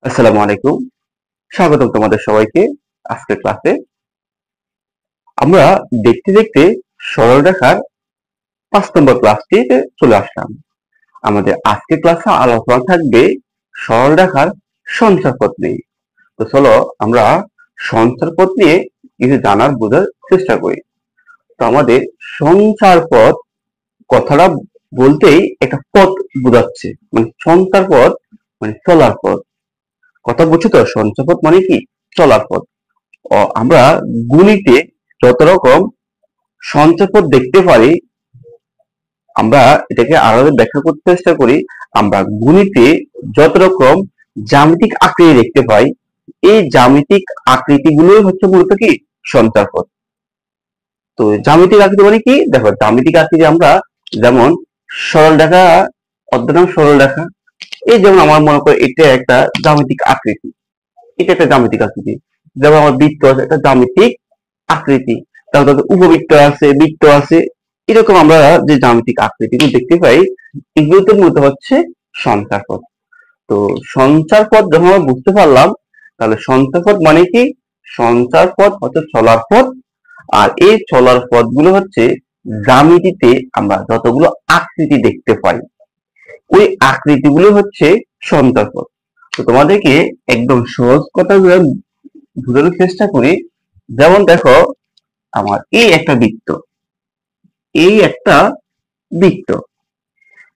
আসসালামু আলাইকুম। স্বাগতম তোমাদের সবাইকে আজকের ক্লাসে। আমরা দেখতে দেখতে সরলরেখার ৫ নম্বর ক্লাসটিতে চলে আসলাম। আমাদের আজকের ক্লাসে আলোচনা থাকবে সরলরেখার সঞ্চারপথ নিয়ে। তো চলো আমরা সঞ্চারপথ নিয়ে কিছু জানার বোঝার চেষ্টা করি। তো আমাদের সঞ্চারপথ কথাটা বলতেই একটা পথ বোঝাচ্ছে, মানে সঞ্চারপথ মানে চলার পথ। কথা বুঝছো তো? সঞ্চারপথ মানে কি? চলার পথ। আমরা গণিতে যত রকম সঞ্চারপথ দেখতে পারি, আমরা এটাকে আরো ব্যাখ্যা করতে চেষ্টা করি। আমরা গণিতে যত রকম জ্যামিতিক আকৃতি দেখতে পাই, এই জ্যামিতিক আকৃতিগুলোই হচ্ছে মূলত কি? সঞ্চারপথ। তো জ্যামিতিক আকৃতি মানে কি? দেখো, জ্যামিতিক আকৃতি আমরা যেমন সরল রেখা, অর্ধনাম সরল রেখা, এই যেমন আমার মনে করো এটা একটা জ্যামিতিক আকৃতি, এটা একটা জ্যামিতিক আকৃতি। যেমন আমার বৃত্ত আছে, একটা জ্যামিতিক আকৃতি। তারপর উপবৃত্ত আছে, বৃত্ত আছে। এরকম আমরা যে জ্যামিতিক আকৃতিগুলো দেখতে পাই, এগুলোতে মূলত হচ্ছে সঞ্চারপথ। তো সঞ্চারপথ যখন আমরা বুঝতে পারলাম, তাহলে সঞ্চারপথ মানে কি? সঞ্চারপথ হচ্ছে চলার পথ। আর এই চলার পথগুলো হচ্ছে জ্যামিতিতে আমরা যতগুলো আকৃতি দেখতে পাই, ওই আকৃতিগুলো হচ্ছে সঞ্চারপথ। তো তোমাদেরকে একদম সহজ কথাগুলো বোঝানোর চেষ্টা করি। যেমন দেখো, আমার এই একটা বৃত্ত।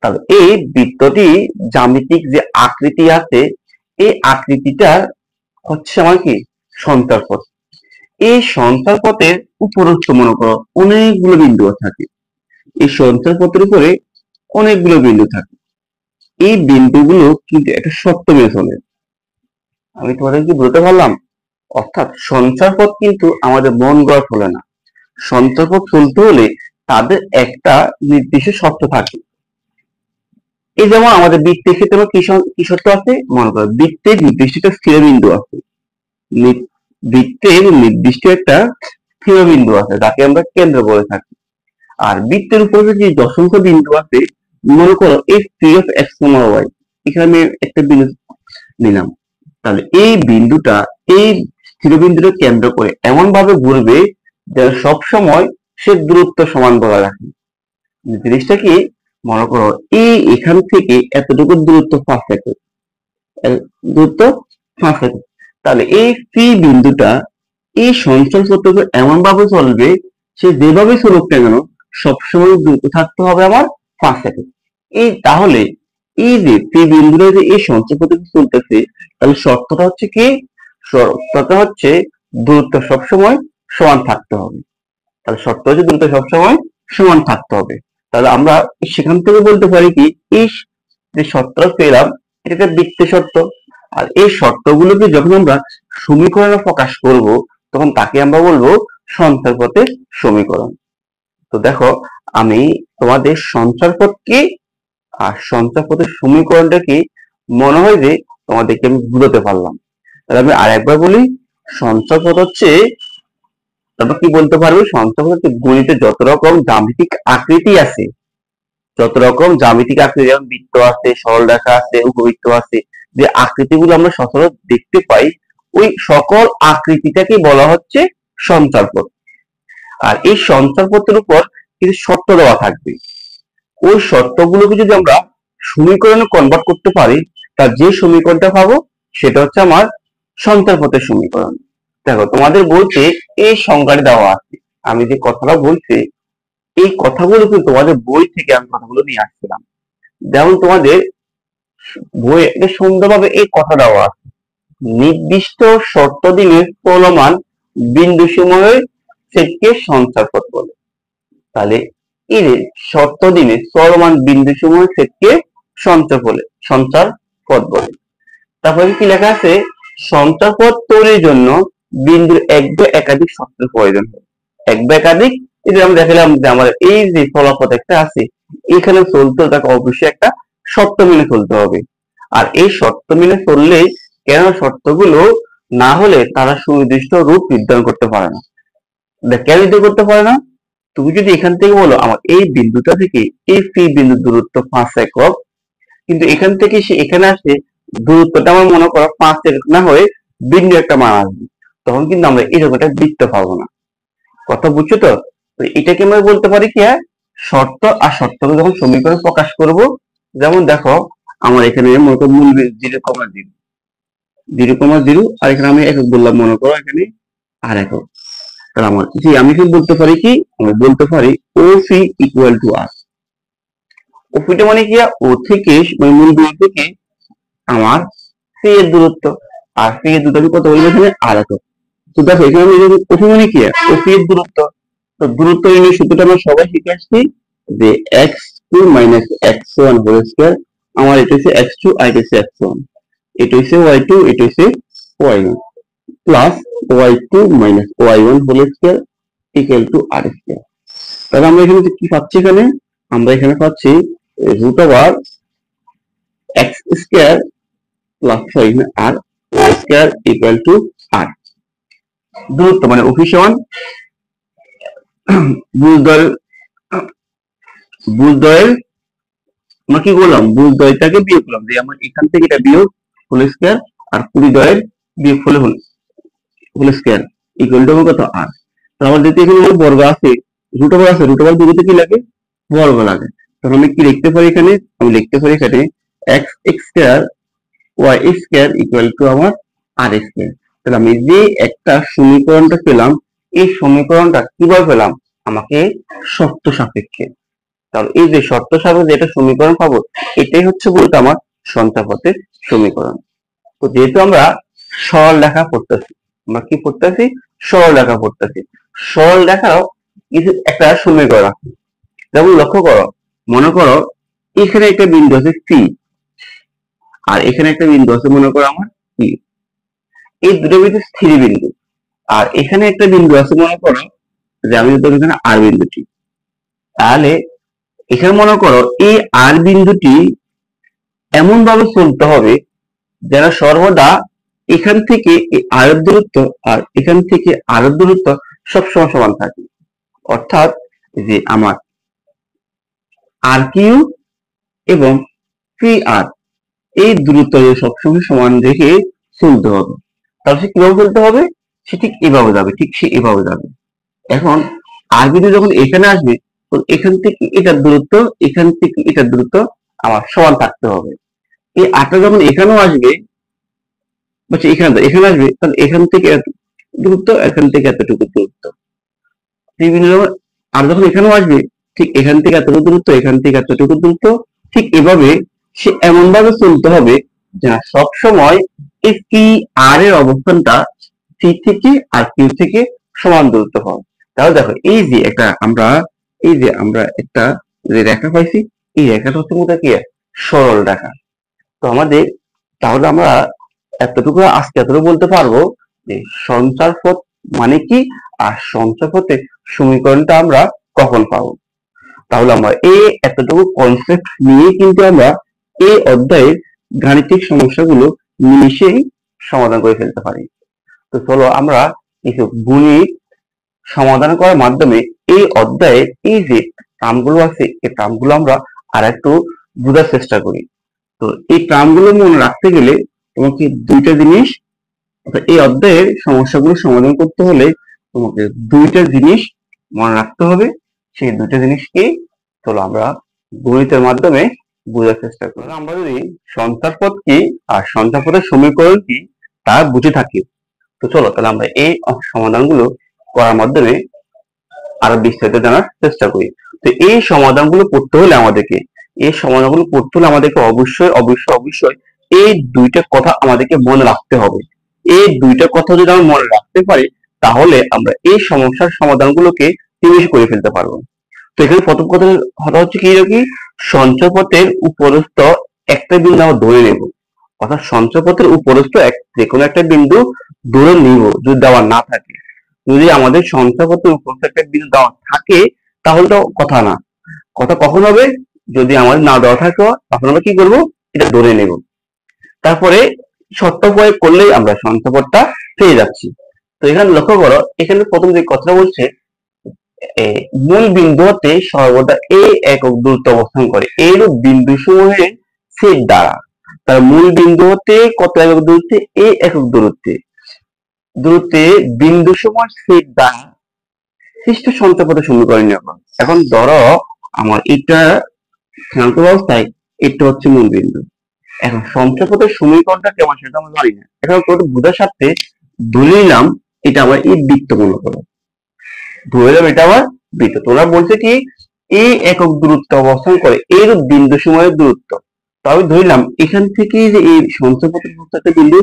তাহলে এই বৃত্তটি জ্যামিতিক যে আকৃতি আছে, এই আকৃতিটা হচ্ছে আমার কি? সঞ্চারপথ। এই সঞ্চারপথের উপরস্থ মনে করো অনেকগুলো বিন্দু থাকে। এই সঞ্চারপথের উপরে অনেকগুলো বিন্দু থাকে। এই বিন্দুগুলো কিন্তু একটা শর্ত মেনে চলে। আমি তোমাদের কি বলতে পারলাম? অর্থাৎ সঞ্চারপথ কিন্তু আমাদের মন গড়া চলে না। সঞ্চারপথ চলতে হলে তাদের একটা নির্দিষ্ট শর্ত থাকে। এই যেমন আমাদের বৃত্তের ক্ষেত্রে আমার কি শর্ত আছে? মনে করো বৃত্তের নির্দিষ্ট একটা স্থিরবিন্দু আছে। বৃত্তের নির্দিষ্ট একটা স্থিরবিন্দু আছে যাকে আমরা কেন্দ্র বলে থাকি। আর বৃত্তের উপরে যে অসংখ্য বিন্দু আছে, মনে করো এই পি অফ এক্স ওয়াই, এখানে আমি একটা বিন্দু নিলাম। তাহলে এই বিন্দুটা এই স্থিরবিন্দুকে কেন্দ্র করে এমন ভাবে ঘুরবে যেন সবসময় সে দূরত্ব সমান বজায় রাখে। জিনিসটা কি? মনে করো এখান থেকে এতটুকু দূরত্ব 5 সেকেন্ড, দূরত্ব 5 সেকেন্ড। তাহলে এই পি বিন্দুটা এই সঞ্চল পথকে এমন ভাবে চলবে, সে যেভাবে চলুক না কেন সবসময় দূরত্ব থাকতে হবে আমার 5 সেকেন্ড। তাহলে এই যে পি বিন্দুটা যে এই সঞ্চল পথকে চলতেছে, তাহলে শর্তটা হচ্ছে কি? শর্তটা হচ্ছে দূরত্ব সবসময় সমান থাকতে হবে। তাহলে শর্ত হচ্ছে দূরত্ব সবসময় সমান থাকতে হবে। তাহলে আমরা সেখান থেকে বলতে পারি কি, এই যে শর্তটা পেলাম, এটা একটা বৃত্তের শর্ত। আর এই শর্তগুলোকে যখন আমরা সমীকরণে প্রকাশ করব, তখন তাকে আমরা বলবো সঞ্চারপথের সমীকরণ। তো দেখো, আমি তোমাদের সঞ্চারপথ কি আর সঞ্চারপথের সমীকরণটা কি মনে হয় যে তোমাদেরকে আমি বুঝাতে পারলাম। তাহলে আমি আরেকবার বলি, সঞ্চারপথ হচ্ছে, তারপর কি বলতে পারবে? সঞ্চারপথ হচ্ছে গণিতে যত রকম জ্যামিতিক আকৃতি আছে, যত রকম জ্যামিতিক আকৃতি, যেমন বৃত্ত আছে, সরলরেখা আছে, উপবৃত্ত আছে, যে আকৃতিগুলো আমরা সচরাচর দেখতে পাই, ওই সকল আকৃতিটাকে বলা হচ্ছে সঞ্চারপথ। আর এই সঞ্চারপথের উপর কিছু শর্ত দেওয়া থাকবে। ওই শর্তগুলোকে যদি আমরা সমীকরণে কনভার্ট করতে পারি, তার যে সমীকরণটা পাবো সেটা হচ্ছে আমার সঞ্চারপথের সমীকরণ। দেখো, তোমাদের বইতে এই সংজ্ঞাটা দেওয়া আছে। আমি যে কথাটা বলছি, এই কথাগুলো কিন্তু তোমাদের বই থেকে আমি কথাগুলো নিয়ে আসছিলাম। যেমন তোমাদের বইয়ে এটা সুন্দরভাবে এই কথা দেওয়া আছে, নির্দিষ্ট শর্ত দিলে চলমান বিন্দু সমূহের সেটকে সঞ্চারপথ বলে। তাহলে এই যে শর্ত দিনে চলমান বিন্দু সমূহের সেটকে সঞ্চারপথ বলে। তারপরে কি লেখা আছে? সঞ্চারপথ তৈরির জন্য বিন্দুর এক বা একাধিক শর্তের প্রয়োজন হয়। এক বা একাধিক, এই যে আমরা দেখালাম যে আমার এই যে ফলাফল একটা আছে, এখানে চলতে তাকে অবশ্যই একটা শর্ত মেনে চলতে হবে। আর এই শর্ত মেনে চললেই, কেন শর্তগুলো না হলে তারা সুনির্দিষ্ট রূপ নির্ধারণ করতে পারে না। কেন নির্ধারণ করতে পারে না? তুমি যদি এখান থেকে বলো আমার এই বিন্দুটা থেকে এই পি বিন্দুর দূরত্ব 5 একক, কিন্তু এখান থেকে সে এখানে আসে দূরত্বটা আমার মনে করো 5 এর না হয়ে ভিন্ন একটা মান আসবে, তখন কিন্তু আমরা এরকম একটা বৃত্ত পাবো না। কথা বুঝছো তো? তো এটাকে আমরা বলতে পারি কি, হ্যাঁ, শর্ত আর শর্তকে যখন সমীকরণ প্রকাশ করব, যেমন দেখো আমার এখানে মনে করো মূল 0,0, 0,0, আর এখানে আমি একক বললাম, মনে করো এখানে আর একক। তাহলে আমার জি আমি কি বলতে পারি, কি আমি বলতে পারি OP ইকুয়াল টু আর। ওপিটা মানে কি, ও থেকে মানে মূল বিন্দু থেকে আমার সি এর দূরত্ব, আর সি এর দূরত্ব আমি কত বলবো এখানে আর একক। তো দেখো এখানে আমি ওপি মানে কি, ওপি এর দূরত্ব। তো দূরত্ব নির্ণয় সূত্রটা আমরা সবাই শিখে আসছি, যে x2 minus x1 whole square. আমার এটা হচ্ছে x2 আর এটা হচ্ছে x1, এটা হচ্ছে y2, এটা হচ্ছে y1 plus y2 minus y1 whole square equal to r square. তাহলে আমরা এখানে কি পাচ্ছি, এখানে আমরা এখানে পাচ্ছি root over x square plus r square equal to r. দূরত্ব মানে OP সমান বুজদ্বয়ের আমরা কি করলাম, বুজদ্বয়টাকে বিয়োগ করলাম, যে আমার এখান থেকে এটা বিয়োগ হোল স্কয়ার আর পরিদ্বয়ের বিয়োগ হলে হোল স্কয়ার ইকুয়াল টু কত আর। তাহলে আমার যেহেতু এখানে বর্গ আছে, রুট ওভার আছে, রুট ওভার দুটোতে কি লাগে, বর্গ লাগে। তাহলে আমি কি লিখতে পারি এখানে, আমি লিখতে পারি এখানে x square y square equal two আমার আর স্কয়ার। তাহলে আমি যে একটা সমীকরণটা পেলাম, এই সমীকরণটা কিভাবে পেলাম, আমাকে শর্ত সাপেক্ষে। তাহলে এই যে শর্ত সাপেক্ষে যেটা সমীকরণ পাবো, এটাই হচ্ছে বলতে আমার সঞ্চাপথের সমীকরণ। তো যেহেতু আমরা সরল রেখা পড়তেছি, আমরা কি পড়তেছি, সরল রেখা পড়তেছি, সরল রেখাও কিছু একটা সমীকরণ আছে। যেমন লক্ষ্য করো, মনে করো এখানে একটা বিন্দু আছে সি, আর এখানে একটা বিন্দু আছে মনে করো আমার সি, এই দুটো বিন্দু স্থির বিন্দু। আর এখানে একটা বিন্দু আছে মনে করো, যে আমি ধরো এখানে আর বিন্দুটি। তাহলে এখানে মনে করো এই আর বিন্দুটি এমন ভাবে চলতে হবে যেন সর্বদা এখান থেকে এই আয়ের দূরত্ব আর এখান থেকে আয়ের দূরত্ব সবসময় সমান থাকে। অর্থাৎ যে আমার আর কিউ এবং পি আর এই দূরত্ব সবসময় সমান রেখে চলতে হবে। তাহলে সে কিভাবে চলতে হবে, সে ঠিক এভাবে যাবে, ঠিক সে এভাবে যাবে। এখন আর বিন্দু যখন এখানে আসবে, তো এখান থেকে এটার দূরত্ব, এখান থেকে এটার দূরত্ব আমার সমান থাকতে হবে। এই আটটা যখন এখানেও আসবে, বলছে এখানে আসবে, তাহলে এখান থেকে এত দূরত্ব, এখান থেকে এতটুকু দূরত্ব। আর যখন এখানেও আসবে, ঠিক এখান থেকে এতটুকু দূরত্ব, এখান থেকে এতটুকু দূরত্ব। ঠিক এভাবে সে এমন ভাবে চলতে হবে যা সব সময় এই পি আর এর অবস্থানটা সি থেকে আর কিউ থেকে সমান দূরত্ব হয়। তাহলে দেখো এই যে আমরা একটা যে রেখা পাইছি, এই রেখাটা হচ্ছে মূলত কি, সরল রেখা। তো আমাদের তাহলে আমরা এতটুকু আজকে এতটুকু বলতে পারবো যে সঞ্চার পথ মানে কি, আর সঞ্চার পথের সমীকরণটা আমরা কখন পাবো। তাহলে আমরা এই এতটুকু কনসেপ্ট নিয়ে কিন্তু আমরা এই অধ্যায়ের গাণিতিক সমস্যাগুলো নিমিশেই সমাধান করে ফেলতে পারি। তো চলো আমরা কিছু গণিত সমাধান করার মাধ্যমে এই অধ্যায়ের এই যে টার্মগুলো আছে, এই টার্মগুলো আমরা আর একটু বোঝার চেষ্টা করি। তো এই টার্মগুলো মনে রাখতে গেলে তোমাকে দুইটা জিনিস, এই অধ্যায়ের সমস্যাগুলো সমাধান করতে হলে তোমাকে দুইটা জিনিস মনে রাখতে হবে। সেই দুইটা জিনিস কি, চলো আমরা গণিতের মাধ্যমে বোঝার চেষ্টা করি। আমরা যদি সঞ্চার পথ কি আর সঞ্চার পথের সমীকরণ কি তা বুঝে থাকি, তো চলো তাহলে আমরা এই সমাধানগুলো করার মাধ্যমে আরো বিস্তারিত জানার চেষ্টা করি। তো এই সমাধানগুলো করতে হলে আমাদেরকে অবশ্যই অবশ্যই অবশ্যই এই দুইটা কথা আমাদেরকে মনে রাখতে হবে। এই দুইটা কথা যদি আমরা মনে রাখতে পারি, তাহলে আমরা এই সমস্যার সমাধানগুলোকে নিমিষে করে ফেলতে পারবো। তো এখানে প্রথম কথা হচ্ছে কি, সঞ্চয়পথের উপরস্থ একটা বিন্দু আমরা ধরে নেব। অর্থাৎ সঞ্চয়পথের উপরস্থ যে কোনো একটা বিন্দু ধরে নিব যদি দেওয়া না থাকে। যদি আমাদের সঞ্চয়পথের উপরস্থ একটা বিন্দু দেওয়া থাকে, তাহলে তো কথা না। কথা কখন হবে, যদি আমাদের না দেওয়া থাকে, তখন আমরা কি করবো, এটা ধরে নেব। তারপরে শর্ত প্রয়োগ করলেই আমরা সঞ্চয়পথটা পেয়ে যাচ্ছি। তো এখানে লক্ষ্য করো, এখানে প্রথম যে কথাটা বলছে, মূল বিন্দু হতে সর্বদা এ একক দূরত্ব অবস্থান করে এইরূপ বিন্দু সমূহের ছেদ দ্বারা। তার মূল বিন্দু হতে কত একক দূরত্বে? এ একক দূরত্বে বিন্দু সমান সেট দ্বারা সৃষ্ট সঞ্চারপথের সমীকরণ নির্ণয়। এখন ধরো আমার এটা স্থানাঙ্ক অবস্থায়, এটা হচ্ছে মূল বিন্দু। এখন সঞ্চারপথের সমীকরণটা কেমন সেটা আমরা জানি না। এখন বোঝার সাথে ধরে নিলাম এটা আমার এই বৃত্ত মনে করো, ধরে নিলাম এটা আমার বৃত্ত। তোমরা বলছে কি এ একক দূরত্ব অবস্থান করে এর বিন্দু সময়ের দূরত্ব। তো আমি ধরলাম এখান থেকে যে এই সঞ্চারপথের একটা বিন্দু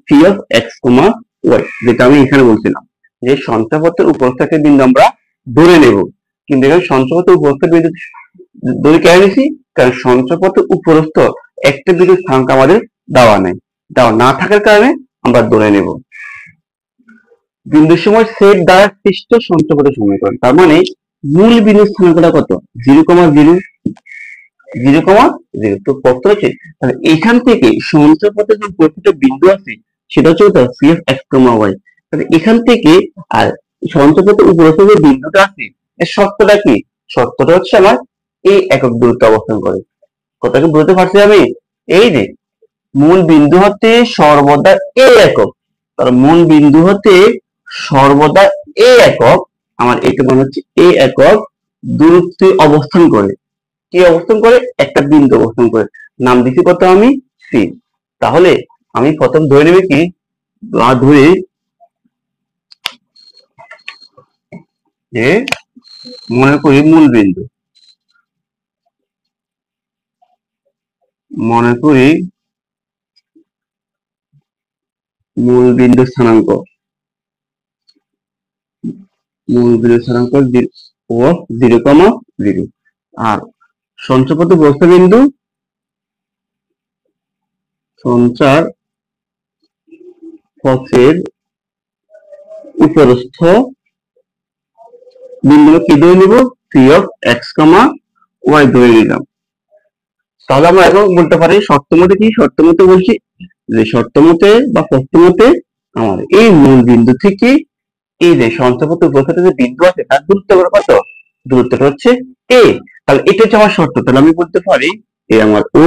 P of x comma y, যেটা আমি এখানে বলছিলাম যে সঞ্চারপথের উপস্থ একটা বিন্দু আমরা ধরে নেব। কিন্তু এখানে সঞ্চারপথের উপস্থ বিন্দু ধরে কেন নিছি? কারণ সঞ্চারপথের উপরস্থ একটা বিন্দুর স্থানাঙ্ক আমাদের দেওয়া না থাকার কারণে আমরা ধরে নেব। বিন্দুর সময় সেট দ্বারা সৃষ্ট সঞ্চারপথের সমীকরণ, তার মানে মূল বিন্দুর স্থানাঙ্কটা কত? 0,0 0,0। তো কত হচ্ছে? তাহলে এখান থেকে সঞ্চারপথের যে প্রত্যেকটা বিন্দু আছে সেটা হচ্ছে কত? C of x comma y. তাহলে এখান থেকে আর সঞ্চারপথের উপরস্থ যে বিন্দুটা আছে এর শর্তটা কি? শর্তটা হচ্ছে আমার এই একক দূরত্বে অবস্থান করে। কথাকে বুঝতে পারছি আমি? এই যে মূল বিন্দু হতে সর্বদা এ একক, তার মূল বিন্দু হতে সর্বদা এ একক, আমার এটা মনে হচ্ছে এ একক দূরত্বে অবস্থান করে। কি অবস্থান করে? একটা বিন্দু অবস্থান করে, নাম দিচ্ছি কত আমি? সি। তাহলে আমি প্রথম ধরে নেবে কি, ধরে যে মনে করি মূল বিন্দু, মনে করি মূল বিন্দু স্থানাঙ্ক, মূল বিন্দু স্থানাঙ্ক 0,0। আর সঞ্চারপথে বস্ত বিন্দু, সঞ্চার পথের উপরস্থ বিন্দু কি ধরে নিব? P of x comma y ধরে নিলাম। তাহলে আমরা এখন বলতে পারি শর্ত মতে কি? শর্ত মতে বলছি যে শর্ত মতে বা প্রশ্ন মতে আমার এই মূল বিন্দু থেকে এই যে সঞ্চারপথের উপস্থিত যে বিন্দু আছে তার দূরত্ব কত? দূরত্বটা হচ্ছে এ। তাহলে এটা হচ্ছে আমার শর্ত। তাহলে আমি বলতে পারি এই আমার ও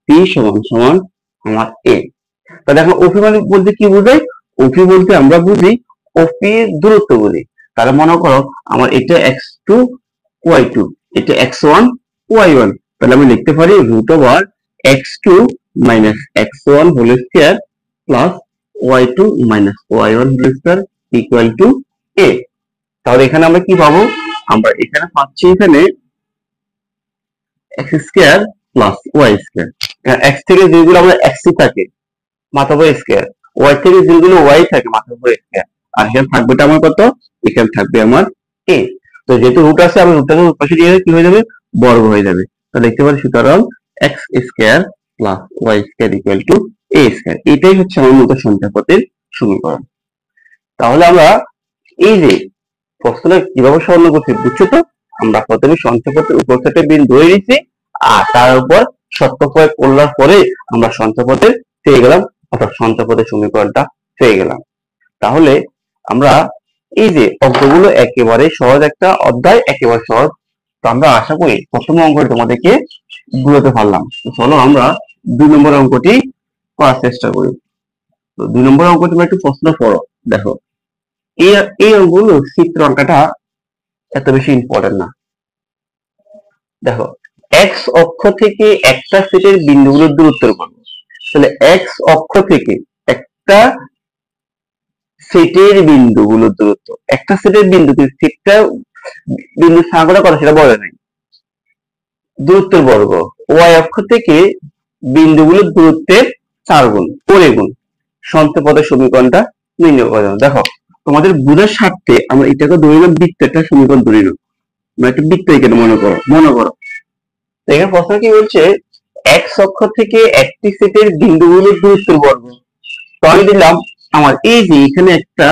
পি সমান সমান আমার এ। তাহলে এখন ওপি মানে বলতে কি বোঝায়? ওপি বলতে আমরা বুঝি ওপি এর দূরত্ব বলি। তাহলে মনে করো আমার এটা x2 y2, এটা x1 y1। তাহলে আমি লিখতে পারি √ওভার x2 minus x1 whole square plus y2 minus y1 whole square equal to a। তাহলে এখানে আমরা কি পাবো? আমরা এখানে পাচ্ছি এখানে x square plus y square. x থেকে যেগুলো আমরা x থাকে মাথার উপর স্কয়ার, y থেকে যেগুলো y থাকে মাথার উপর স্কয়ার, আর এখানে থাকবে আমার কত? এখানে থাকবে আমার a। তো যেহেতু রুট আছে আমি রুটটাকে পাশে দিয়ে কি হয়ে যাবে? বর্গ হয়ে যাবে। তাহলে লিখতে পারি সুতরাং x square plus y square equal to a square. এটাই হচ্ছে আমার মূলত সঞ্চারপথের সমীকরণ। তাহলে আমরা এই যে প্রশ্নটা কিভাবে সমাধান করছি বুঝছো তো? আমরা প্রথমে সঞ্চারপথের উপস্থিত বিন্দু ধরে নিয়েছি, আর তার উপর শর্ত প্রয়োগ করার পরে আমরা সঞ্চারপথের পেয়ে গেলাম, অর্থাৎ সঞ্চারপথের সমীকরণটা পেয়ে গেলাম। তাহলে আমরা এই যে অঙ্কগুলো একেবারে সহজ একটা অধ্যায়, একেবারে সহজ। তো আমরা আশা করি প্রথম অঙ্কটি তোমাদেরকে বুঝাতে পারলাম। তো চলো আমরা 2 নম্বর অঙ্কটি করার চেষ্টা করি। তো 2 নম্বর অঙ্ক তোমরা একটু প্রশ্ন পড়ো। দেখো এই অঙ্কগুলো চিত্র আঁকাটা এত বেশি ইম্পর্টেন্ট না। দেখো এক্স অক্ষ থেকে একটা সেটের বিন্দুগুলোর দূরত্বের গণনা। তাহলে এক্স অক্ষ থেকে একটা সেটের বিন্দুগুলোর দূরত্ব, একটা সেটের বিন্দুতে সেটটা বিন্দু স্থানাঙ্কটা কত সেটা বলে নাই, দূরত্বের বর্গ। ওয়াই অক্ষ থেকে বিন্দুগুলোর দূরত্বের 4 গুণ 4 গুণ সঞ্চারপথের সমীকরণটা নির্ণয় করা যাবে। দেখো তোমাদের বুঝার স্বার্থে আমরা এটাকে ধরে নিলাম বৃত্ত একটা সমীকরণ ধরে নিলাম, একটা বৃত্ত এখানে মনে করো। এখানে প্রশ্ন কি বলছে? এক্স অক্ষ থেকে একটি সেটের বিন্দুগুলোর দূরত্বের বর্গ। তো আমি দিলাম আমার এই যে এখানে একটা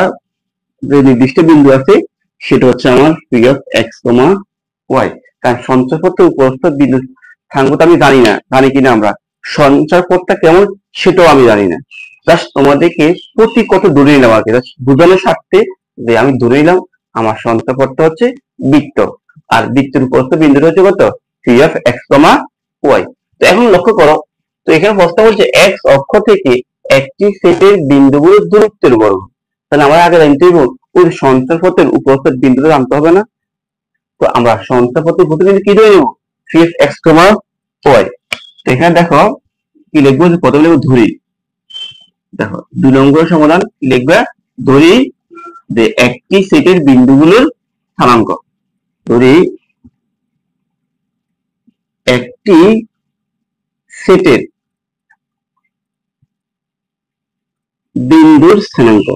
যে নির্দিষ্ট বিন্দু আছে সেটা হচ্ছে আমার P of x comma y. কারণ সঞ্চারপথের উপস্থিত বিন্দু স্থানাঙ্কটা আমি জানি না, জানি কিনা আমরা সঞ্চারপথটা কেমন সেটাও আমি জানি না। জাস্ট তোমাদেরকে প্রতি কত ধরে নিলাম আর কি, বোঝানোর স্বার্থে যে আমি ধরে নিলাম আমার সঞ্চারপথটা হচ্ছে বৃত্ত, আর বৃত্তের উপস্থিত বিন্দুটা হচ্ছে কত? P of x comma y. তো এখন লক্ষ্য করো তো এখানে প্রশ্ন বলছে এক্স অক্ষ থেকে একটি সেটের বিন্দুগুলোর দূরত্বের বর্গ। তাহলে আমরা আগে জানতে হইব ওই সঞ্চারপথের উপস্থিত বিন্দুটা জানতে হবে না। তো আমরা সঞ্চারপথের উপস্থিত বিন্দু কি ধরে নেব? 3x, y। তো এখানে দেখো কি লিখবো, প্রথমে লিখবো ধরি। দেখো 2 নম্বর সমাধান লিখবে ধরি যে একটি সেটের বিন্দুগুলোর স্থানাঙ্ক। ধরি একটি সেটের বিন্দুর স্থানাঙ্ক,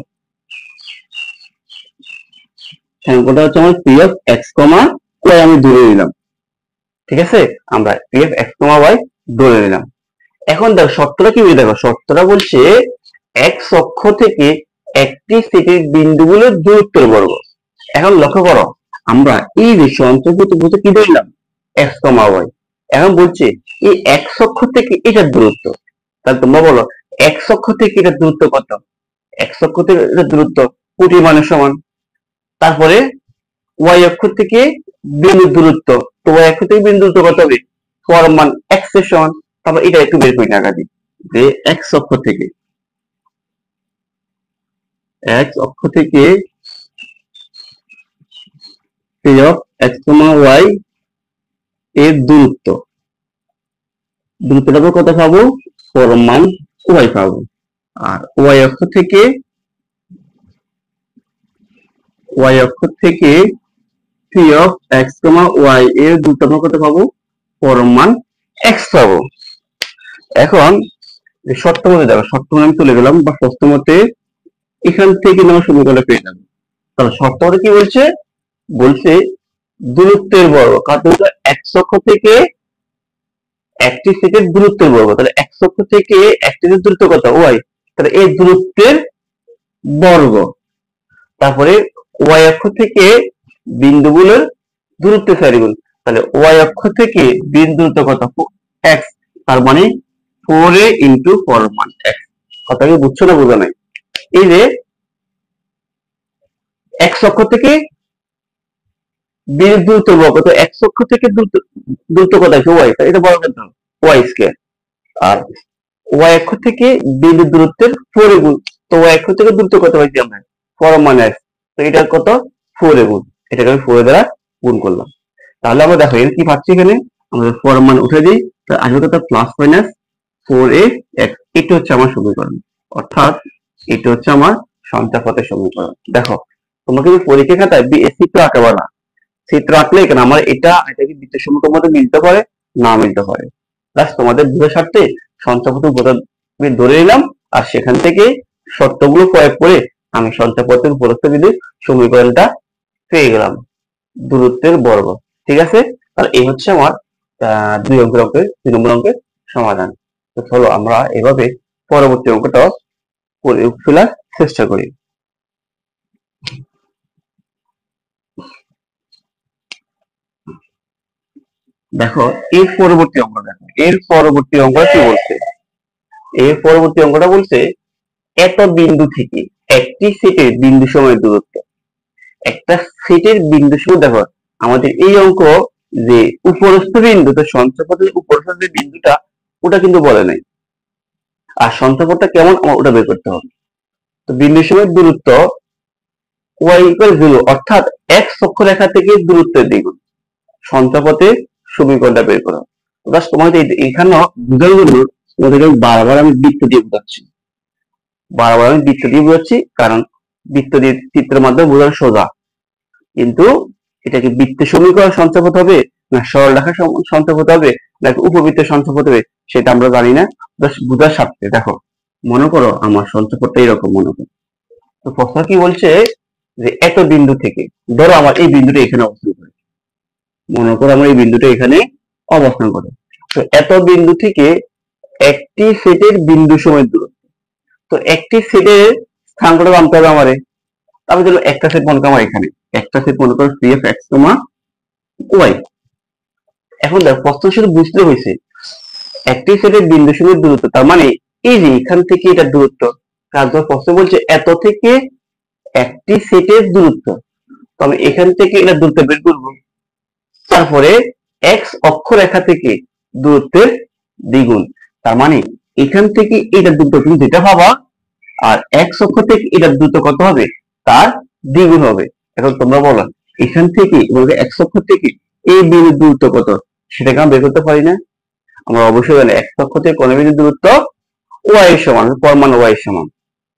স্থানাঙ্কটা হচ্ছে আমার P of x comma y আমি ধরে নিলাম। ঠিক আছে, আমরা P of x comma y ধরে নিলাম। এখন দেখো শর্তটা কি, দেখো শর্তটা বলছে এক্স অক্ষ থেকে একটি সেটের বিন্দুগুলোর দূরত্বের বর্গ। এখন লক্ষ্য করো আমরা এই যে সঞ্চারপথ কি ধরলাম এক্স কমা ওয়াই। এখন বলছে এই এক্স অক্ষ থেকে এটার দূরত্ব। তাহলে তোমরা বলো এক্স অক্ষ থেকে এটার দূরত্ব কত? এক্স অক্ষ থেকে এটার দূরত্ব কোটি মানের সমান। তারপরে ওয়াই অক্ষ থেকে বিন্দুর দূরত্ব, তো ওয়াই অক্ষ থেকে বিন্দুর দূরত্ব কত হবে? পরম মান এক্স এর সমান। তারপর এটা একটু বের করি টাকা দিই যে এক্স অক্ষ থেকে এক্স ওয়াই এর দূরত্বটা কত পাবো? পরম মান ওয়াই পাবো। আর ওয়াই অক্ষ থেকে পি অফ এক্স ওয়াই এর দূরত্ব কত পাবো? পরম মান এক্স পাবো। এখন শর্ত মতে দেখো, শর্ত মতে আমি চলে গেলাম বা প্রশ্ন মতে এখান থেকে আমরা সমীকরণটা পেয়ে যাবো। তাহলে শর্ত মতে কি বলছে? বলছে দূরত্বের বর্গ, কারণ এক্স অক্ষ থেকে একটি সেটের দূরত্বের বর্গ। তাহলে এক্স অক্ষ থেকে একটি দূরত্ব কত? ওয়াই। তাহলে এই দূরত্বের বর্গ। তারপরে ওয়াই অক্ষ থেকে বিন্দুগুলোর দূরত্ব 4 গুণ। তাহলে ওয়াই অক্ষ থেকে বিন্দু দূরত্ব কত? এক্স। তার মানে 4a ইন্টু পরম মান এক্স। কথা কি বুঝছো না বোঝা নাই? এই যে এক্স অক্ষ থেকে বিন্দু দূরত্ব বর্গ, তো এক্স অক্ষ থেকে দূরত্ব কত আছে? ওয়াই। এটা বর্গ করতে হবে ওয়াই স্কয়ার। আর ওয়াই অক্ষ থেকে বিন্দু দূরত্বের 4 গুণ। তো ওয়াই অক্ষ থেকে দূরত্ব কত পাইছি আমরা? পরম মান এক্স। তো এটা কত? 4 গুণ। এটাকে আমি 4 দ্বারা গুণ করলাম। তাহলে আমরা দেখো এর কি পাচ্ছি, এখানে আমরা পরম মান উঠে দিই, আসবে কত? Plus minus 4a x. এটা হচ্ছে আমার সমীকরণ, অর্থাৎ এটা হচ্ছে আমার সঞ্চারপথের সমীকরণ। দেখো তোমরা কিন্তু পরীক্ষা খাতায় চিত্র আঁকাবা না। চিত্র আঁকলে এখানে আমার এটা কি বৃত্তের সমীকরণ মধ্যে মিলতে পারে, না মিলতে পারে। প্লাস তোমাদের বুঝার স্বার্থে সঞ্চারপথের আমি ধরে নিলাম, আর সেখান থেকে শর্তগুলো প্রয়োগ করে আমি সঞ্চারপথের উপরস্থ বিধির সমীকরণটা পেয়ে গেলাম, দূরত্বের বর্গ। ঠিক আছে, তাহলে এই হচ্ছে আমার 2 নম্বর অঙ্কের সমাধান। তো চলো আমরা এভাবে পরবর্তী অঙ্কটাও করে ফেলার চেষ্টা করি। দেখো এর পরবর্তী অঙ্ক, দেখো এর পরবর্তী অঙ্কটা কি বলছে? এর পরবর্তী অঙ্কটা বলছে এত বিন্দু থেকে একটি সেটের বিন্দু সময়ের দূরত্ব। একটা সেটের বিন্দু সময়, দেখো আমাদের এই অঙ্ক যে উপরস্থ বিন্দু, তো সঞ্চারপথের উপরস্থ যে বিন্দুটা ওটা কিন্তু বলে নাই, আর সঞ্চারপথটা কেমন আমার ওটা বের করতে হবে। তো বিন্দু সময়ের দূরত্ব y = 0, অর্থাৎ x অক্ষরেখা থেকে দূরত্বের দ্বিগুণ। সঞ্চারপথে সমীকরণটা বের করো। জাস্ট তোমাদের এখানে বোঝার জন্য তোমাদেরকে বারবার আমি বৃত্ত দিয়ে বোঝাচ্ছি, কারণ বৃত্ত দিয়ে চিত্রের মাধ্যমে বোঝানো সোজা। কিন্তু এটা কি বৃত্তের সমীকরণ সঞ্চারপথ হবে, না সরলরেখা সঞ্চারপথ হবে, নাকি উপবৃত্তের সঞ্চারপথ হবে, সেটা আমরা জানি না। জাস্ট বোঝার স্বার্থে দেখো, মনে করো আমার সঞ্চারপথটা এরকম মনে করো। তো প্রশ্ন কি বলছে যে এত বিন্দু থেকে, ধরো আমার এই বিন্দুটা এখানে অবস্থান করে, মনে করো আমার এই বিন্দুটা এখানে অবস্থান করে। তো এত বিন্দু থেকে একটি সেটের বিন্দু সময়ের দূরত্ব। তো একটি সেটের স্থানাঙ্কটা জানতে হবে আমারে। আমি ধরো একটা সেট মনে করো আমার এখানে, একটা সেট মনে করো পি অফ এক্স ওয়াই। এখন দেখো প্রশ্ন শুধু বুঝতে হয়েছে একটি সেটের বিন্দু সময়ের দূরত্ব, তার মানে এই যে এখান থেকে এটা দূরত্ব। কারণ প্রশ্ন বলছে এত থেকে একটি সেটের দূরত্ব, তো আমি এখান থেকে এটা দূরত্ব বের করবো। তারপরে এক্স অক্ষরেখা থেকে দূরত্বের দ্বিগুণ, তার মানে এখান থেকে এটার দূরত্ব তুমি যেটা পাবা, আর এক্স অক্ষ থেকে এটার দূরত্ব কত হবে, তার দ্বিগুণ হবে। এখন তোমরা বলো এখান থেকে এক্স অক্ষ থেকে এই বিন্দুর দূরত্ব কত, সেটাকে আমরা বের করতে পারি না? আমরা অবশ্যই জানি এক্স অক্ষ থেকে কোন বিন্দুর দূরত্ব ওয়াই এর সমান, পরমাণু ওয়াই এর সমান।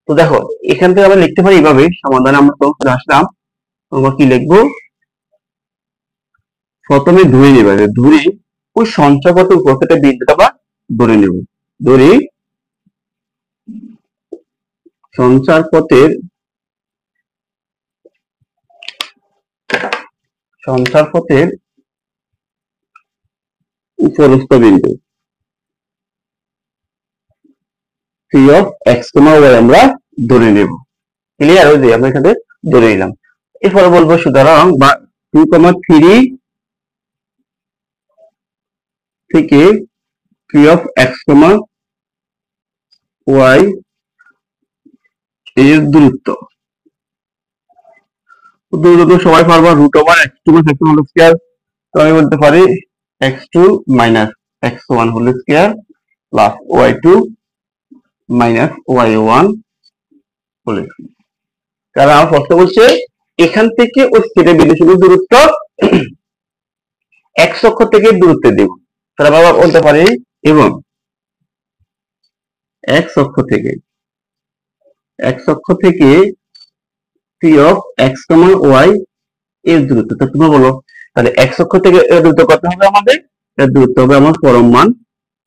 তো দেখো এখান থেকে আমরা লিখতে পারি এইভাবে, সমাধানে আমরা তো আসলাম। আমরা কি লিখবো, প্রথমে ধরে নেবে, ধরে ওই সঞ্চারপথের উপস্থিত বিন্দুটা আমরা ধরে নেব, ধরে সঞ্চারপথের উপরস্থ বিন্দু P of x comma y আমরা ধরে নেব। ক্লিয়ার? ওই যে আমরা এখানে ধরে নিলাম। এরপরে বলবো সুতরাং বা 2,3 থেকে P of x comma y এর দূরত্ব সবাই পারবা root over x2 + x1 whole square. তো আমি বলতে পারি x2 - x1 whole square plus y2 - y1 whole square. কারণ আমার প্রশ্ন বলছে এখান থেকে ওই ছেড়ে বিন্দু দূরত্ব x অক্ষ থেকে দূরত্ব দেব, তাহলে আমরা বলতে পারি এবং x অক্ষ থেকে p অফ x, y এর দূরত্ব। তো তোমরা বলো তাহলে x অক্ষ থেকে এর দূরত্ব কত হবে, আমাদের এর দূরত্ব হবে আমার পরম মান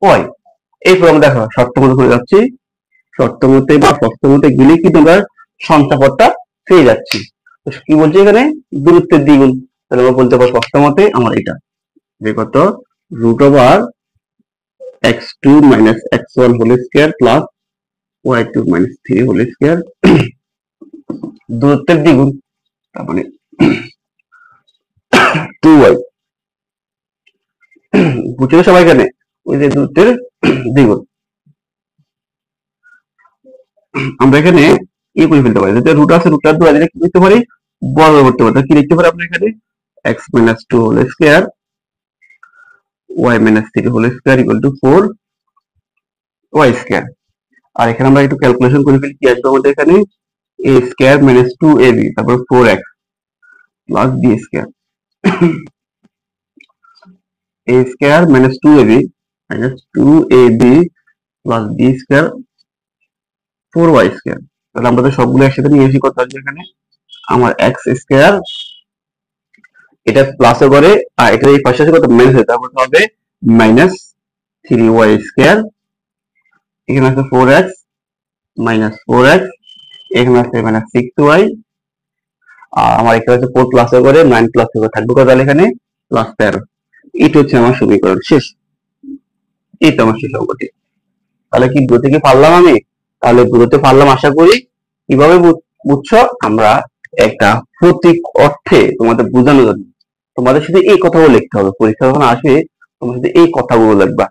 y। এই পরম দেখো শর্ত মতে করে যাচ্ছি, শর্ত মতে বা প্রশ্ন মতে গেলে কি তোমরা সংখ্যাপদটা পেয়ে যাচ্ছি। তো কি বলছে এখানে দূরত্বের দ্বিগুণ, তাহলে আমরা বলতে পারবো প্রশ্ন মতে আমার এটা যে কত root over x2 - x1 whole square plus y2 - 3 whole square দূরত্বের দ্বিগুণ, তার মানে 2y। বুঝছো সবাই? এখানে ওই যে দূরত্বের দ্বিগুণ আমরা এখানে কি করে ফেলতে পারি, যদি রুট আছে রুটটা দুই দিলে কি লিখতে পারি, বর্গ করতে পারি। কি লিখতে পারি আমরা এখানে x - 2 whole square y - 3 whole square equal to 4y square. আর এখানে আমরা একটু ক্যালকুলেশন করে ফেলি, কি আসবে আমাদের এখানে a স্কয়ার - 2ab তারপর 4x plus b square, a square - 2ab plus b square 4y square. তাহলে আমরা তো সবগুলো একসাথে নিয়ে এসে কত আসবে এখানে আমার x স্কয়ার, এটা প্লাসে করে আর এটা এই পাশে কত মাইনাস হবে, তারপর হবে -3y স্কয়ার, এখানে আছে 4x - 4x, এখানে আছে -6y, আর আমার এখানে আছে 4 প্লাসে করে 9 প্লাসে করে থাকবে কত, তাহলে এখানে +13। এটা হচ্ছে আমার সমীকরণ শেষ। এই তো আমার শেষ অঙ্কটি। তাহলে কি দূর থেকে পারলাম আমি, তাহলে দূরতে পারলাম আশা করি। কিভাবে বুঝছো, আমরা একটা প্রতীক অর্থে তোমাদের বোঝানোর জন্য তোমাদের শুধু এই কথাগুলো লিখতে হবে, পরীক্ষা যখন আসবে তোমরা শুধু এই কথাগুলো লিখবা,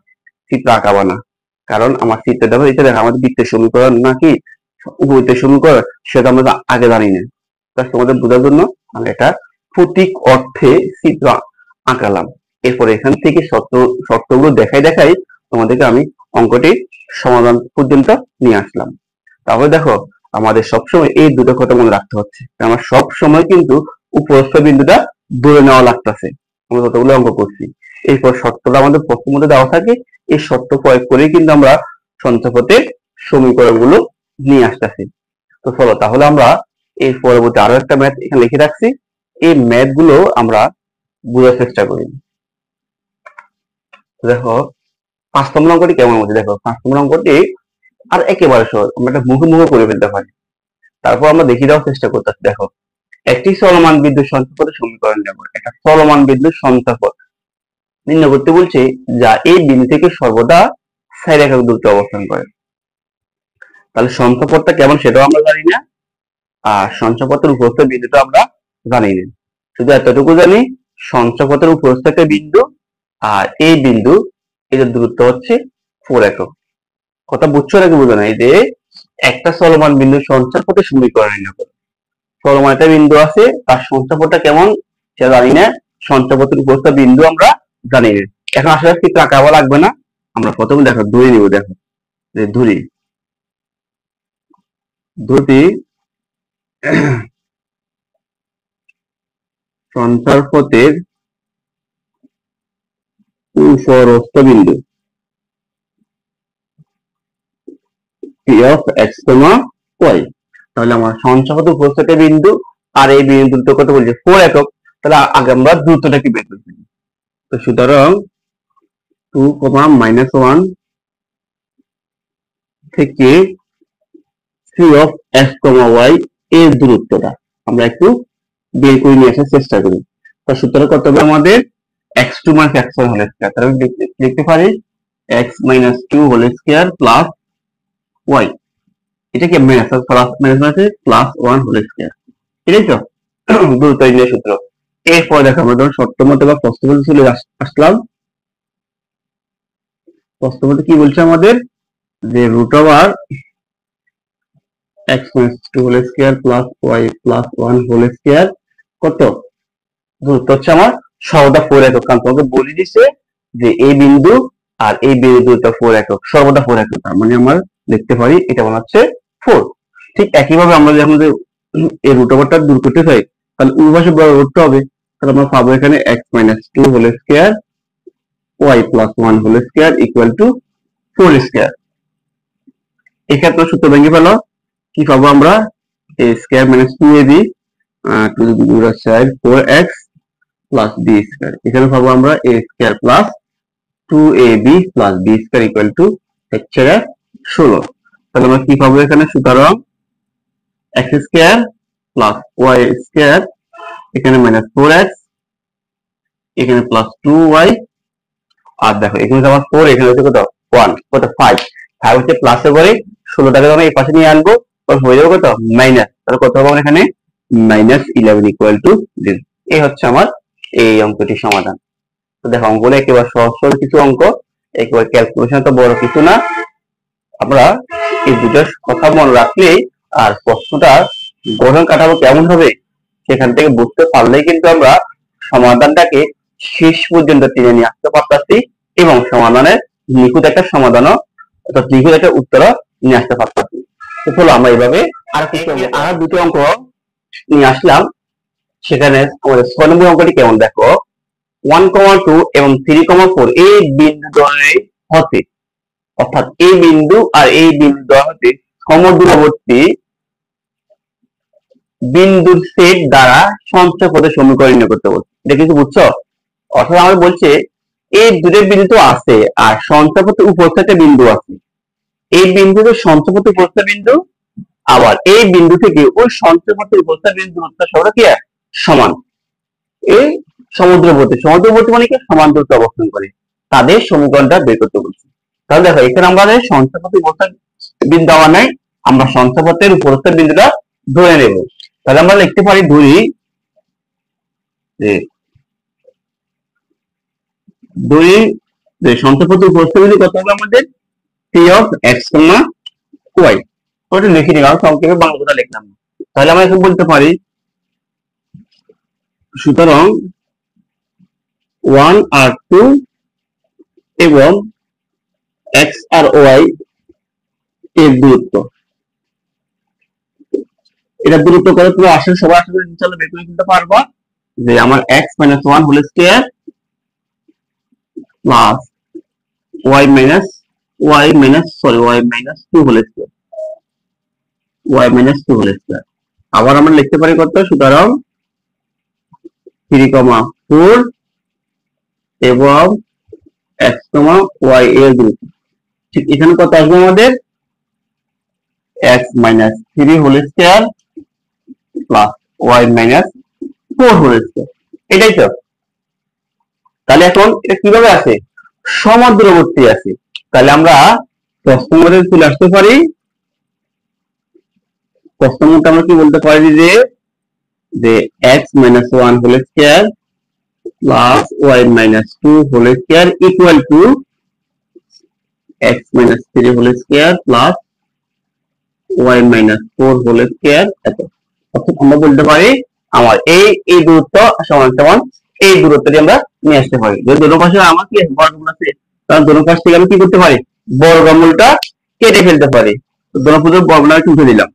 চিত্র আঁকাবা না। কারণ আমার চিত্র দেখো, এটা দেখো আমাদের বৃত্তের সমীকরণ নাকি উপবৃত্তের সমীকরণ সেটা আমরা আগে জানি না। তোমাদের বোঝার জন্য আমরা এটা প্রতীক অর্থে চিত্র আঁকালাম। এরপরে এখান থেকে শর্তগুলো দেখাই তোমাদেরকে আমি অঙ্কটির সমাধান পর্যন্ত নিয়ে আসলাম। তাহলে দেখো আমাদের সবসময় এই দুটো কথা মনে রাখতে হচ্ছে, আমার সব সময় কিন্তু উপরস্থ বিন্দুটা ধরে নেওয়া লাগতেছে। আমরা যতগুলো অঙ্ক করছি এরপর শর্তটা আমাদের প্রশ্নের মধ্যে দেওয়া থাকে, এই শর্ত প্রয়োগ করে কিন্তু আমরা সঞ্চয়পথের সমীকরণ গুলো নিয়ে আসতেছি। তো চলো তাহলে আমরা এর পরবর্তী আরো একটা ম্যাথ এখানে লিখে রাখছি, এই ম্যাথ গুলো আমরা বোঝার চেষ্টা করি। দেখো 5 নম্বর অঙ্কটি কেমন হচ্ছে, দেখো 5 নম্বর অঙ্কটি আর একেবারে সহজ, আমরা এটা মুখে করে ফেলতে পারি। তারপর আমরা দেখিয়ে দেওয়ার চেষ্টা করতেছি। দেখো একটি চলমান বিদ্যুৎ সঞ্চারপথের সমীকরণ নেব, একটা চলমান বিদ্যুৎ সঞ্চারপথ নির্ণয় করতে বলছে যা এই বিন্দু থেকে সর্বদা 4 একক দূরত্বে অবস্থান করে। তাহলে সঞ্চারপথটা কেমন সেটাও আমরা জানি না, আর সঞ্চারপথের উপরস্থ বিন্দুটা আমরা জানি না, শুধু এতটুকু জানি সঞ্চারপথের উপরস্থ একটা বিন্দু আর এই বিন্দু এদের দূরত্ব হচ্ছে 4 একক। কথা বুঝছো নাকি বুঝো না? এই যে একটা চলমান বিন্দু সঞ্চারপথের সমীকরণ নির্ণয় করো, চলমান একটা বিন্দু আছে তার সঞ্চারপথটা কেমন সেটা জানি না, সঞ্চারপথের উপরস্থ বিন্দু আমরা জানি না। এখন আসলে চিত্র আঁকাবা লাগবে না, আমরা প্রথমে দেখো ধরে নিব, দেখো যে ধরি দুটি সঞ্চারপথের উপরস্থ বিন্দু P of x, y। তাহলে আমার সঞ্চারপথের উপরস্থ বিন্দু আর এই বিন্দুর কত বলছে 4 একক। তাহলে আগে আমরা দূরত্বটা কি বের করব। তো সুতরাং 2, -1 থেকে 3 of x, y এর দূরত্বটা আমরা একটু বের করে নিয়ে আসার চেষ্টা করি। তো সুতরাং কত হবে আমাদের x2 - x1 হোল স্কয়ার। তাহলে লিখতে পারি x - 2 whole square plus y, এটা কি প্লাস 1 হোল স্কয়ার, এটাই তো দূরত্ব নির্ণয়ের সূত্র। এরপর দেখো আমরা যখন শর্ত মতে বা প্রশ্ন মতে চলে আসলাম, প্রশ্ন মতে কি বলছে আমাদের যে √, x - 2 whole square plus y plus 1 whole square কত দূরত্ব হচ্ছে আমার সর্বদা 4 একক। কারণ তোমাকে বলে দিছে যে এই বিন্দু আর এই বিন্দু দূরত্ব 4 একক, সর্বদা 4 একক। তার মানে আমরা লিখতে পারি এটা মনে হচ্ছে 4। ঠিক একইভাবে আমরা যখন এই √টা দূর করতে চাই তাহলে উভয় পাশে বড় করতে হবে। তাহলে আমরা পাবো এখানে x - 2 whole square y plus 1 whole square equal to 4 square. এক্ষেত্রে সূত্র ভেঙে ফেলো, কি পাবো আমরা a square - 2ab 2 × 2 = 4 4x plus b square. এখানে পাবো আমরা a square plus 2ab plus b square equal to 16। তাহলে আমরা কি পাবো এখানে, সুতরাং x square plus y square, এখানে -4x, এখানে প্লাস 2y, আর দেখো এখানে আমার 4, এখানে হচ্ছে কত 1, কত 5 হচ্ছে প্লাসের পরে 16টাকে আমরা এই পাশে নিয়ে আনবো, তখন হয়ে যাবে কত মাইনাস। তাহলে কত হবে এখানে -11 ইকুয়াল টু 0। এই হচ্ছে আমার এই অঙ্কটির সমাধান। তো দেখো অঙ্কগুলো একেবারে সহজ সরল কিছু অঙ্ক, একেবারে ক্যালকুলেশন তো বড় কিছু না। আমরা এই দুটো কথা মনে রাখলেই আর প্রশ্নটা গঠন কাঠামো কেমন হবে সেখান থেকে বুঝতে পারলেই কিন্তু আমরা সমাধানটাকে শেষ পর্যন্ত টেনে নিয়ে আসতে পারতাছি এবং সমাধানের নিখুঁত একটা সমাধানও অর্থাৎ নিখুঁত একটা উত্তর নিয়ে আসতে পারতাছি। তো চলো আমরা এইভাবে আর দুটো অঙ্ক নিয়ে আসলাম। সেখানে আমাদের 6 নম্বর অঙ্কটি কেমন দেখো, 1,2 এবং 3,4 এই বিন্দু দ্বয় হতে, অর্থাৎ এই বিন্দু আর এই বিন্দু দ্বয় হতে সমদূরবর্তী বিন্দুর সেট দ্বারা সঞ্চয়পথের সমীকরণ নির্ণয় করতে বলছে। এটা কিছু বুঝছো? অর্থাৎ আমাদের বলছে এই দুটো বিন্দু তো আছে আর সঞ্চয়পথের উপস্থিত একটা বিন্দু আছে। এই বিন্দুতে সঞ্চয়পথের উপস্থিত বিন্দু, আবার এই বিন্দু থেকে ওই সঞ্চয়পথের উপস্থিত বিন্দু দূরত্ব সবটা কি সমান। এই সমুদ্রবর্তী মানে কি সমান দূরত্বে অবস্থান করে, তাদের সমীকরণটা বের করতে বলছে। তাহলে দেখো এখানে আমাদের সঞ্চয়পথের উপস্থিত বিন্দু দেওয়া নাই, আমরা সঞ্চয়পথের উপস্থিত বিন্দুটা ধরে নেব। তাহলে আমরা লিখতে পারি ধরি যে সঞ্চয়পথের উপস্থিত বিন্দু কত হবে আমাদের P of x, y। ওটা লিখে নিই, কারণ সংক্ষেপে বাংলা কথা লিখলাম। তাহলে আমরা এখন বলতে পারি সুতরাং 1 আর 2 এবং x আর y এর দূরত্ব, এটা দূরত্ব করে তুমি আসলে সবাই আসলে ইনশাআল্লাহ বের করে দিতে পারবা যে আমার x - 1 whole square plus y - 2 whole square, y - 2 whole square. আবার আমরা লিখতে পারি কত, সুতরাং 3,4 এবং x, y এর দূরত্ব। ঠিক এখানে কত আসবে আমাদের x - 3 whole square plus y - 4 whole square, এটাই তো। তাহলে এখন এটা কিভাবে আছে, সমদূরবর্তী আছে। তাহলে আমরা প্রশ্ন মতে চলে আসতে পারি। প্রশ্ন মতে আমরা কি বলতে পারি যে x - 1 whole square plus y - 2 whole square equal to x - 3 whole square plus y - 4 whole square. এত অর্থাৎ আমরা বলতে পারি আমার এই দূরত্ব সমান সমান এই দূরত্বটি আমরা নিয়ে আসতে পারি। যদি দুটো পাশে আমার কি বর্গমূল আছে কারণ দোনো পাশ থেকে আমি কি করতে পারি, বর্গমূলটা কেটে ফেলতে পারি। তো দোনো পদের বর্গমূল আমি তুলে দিলাম,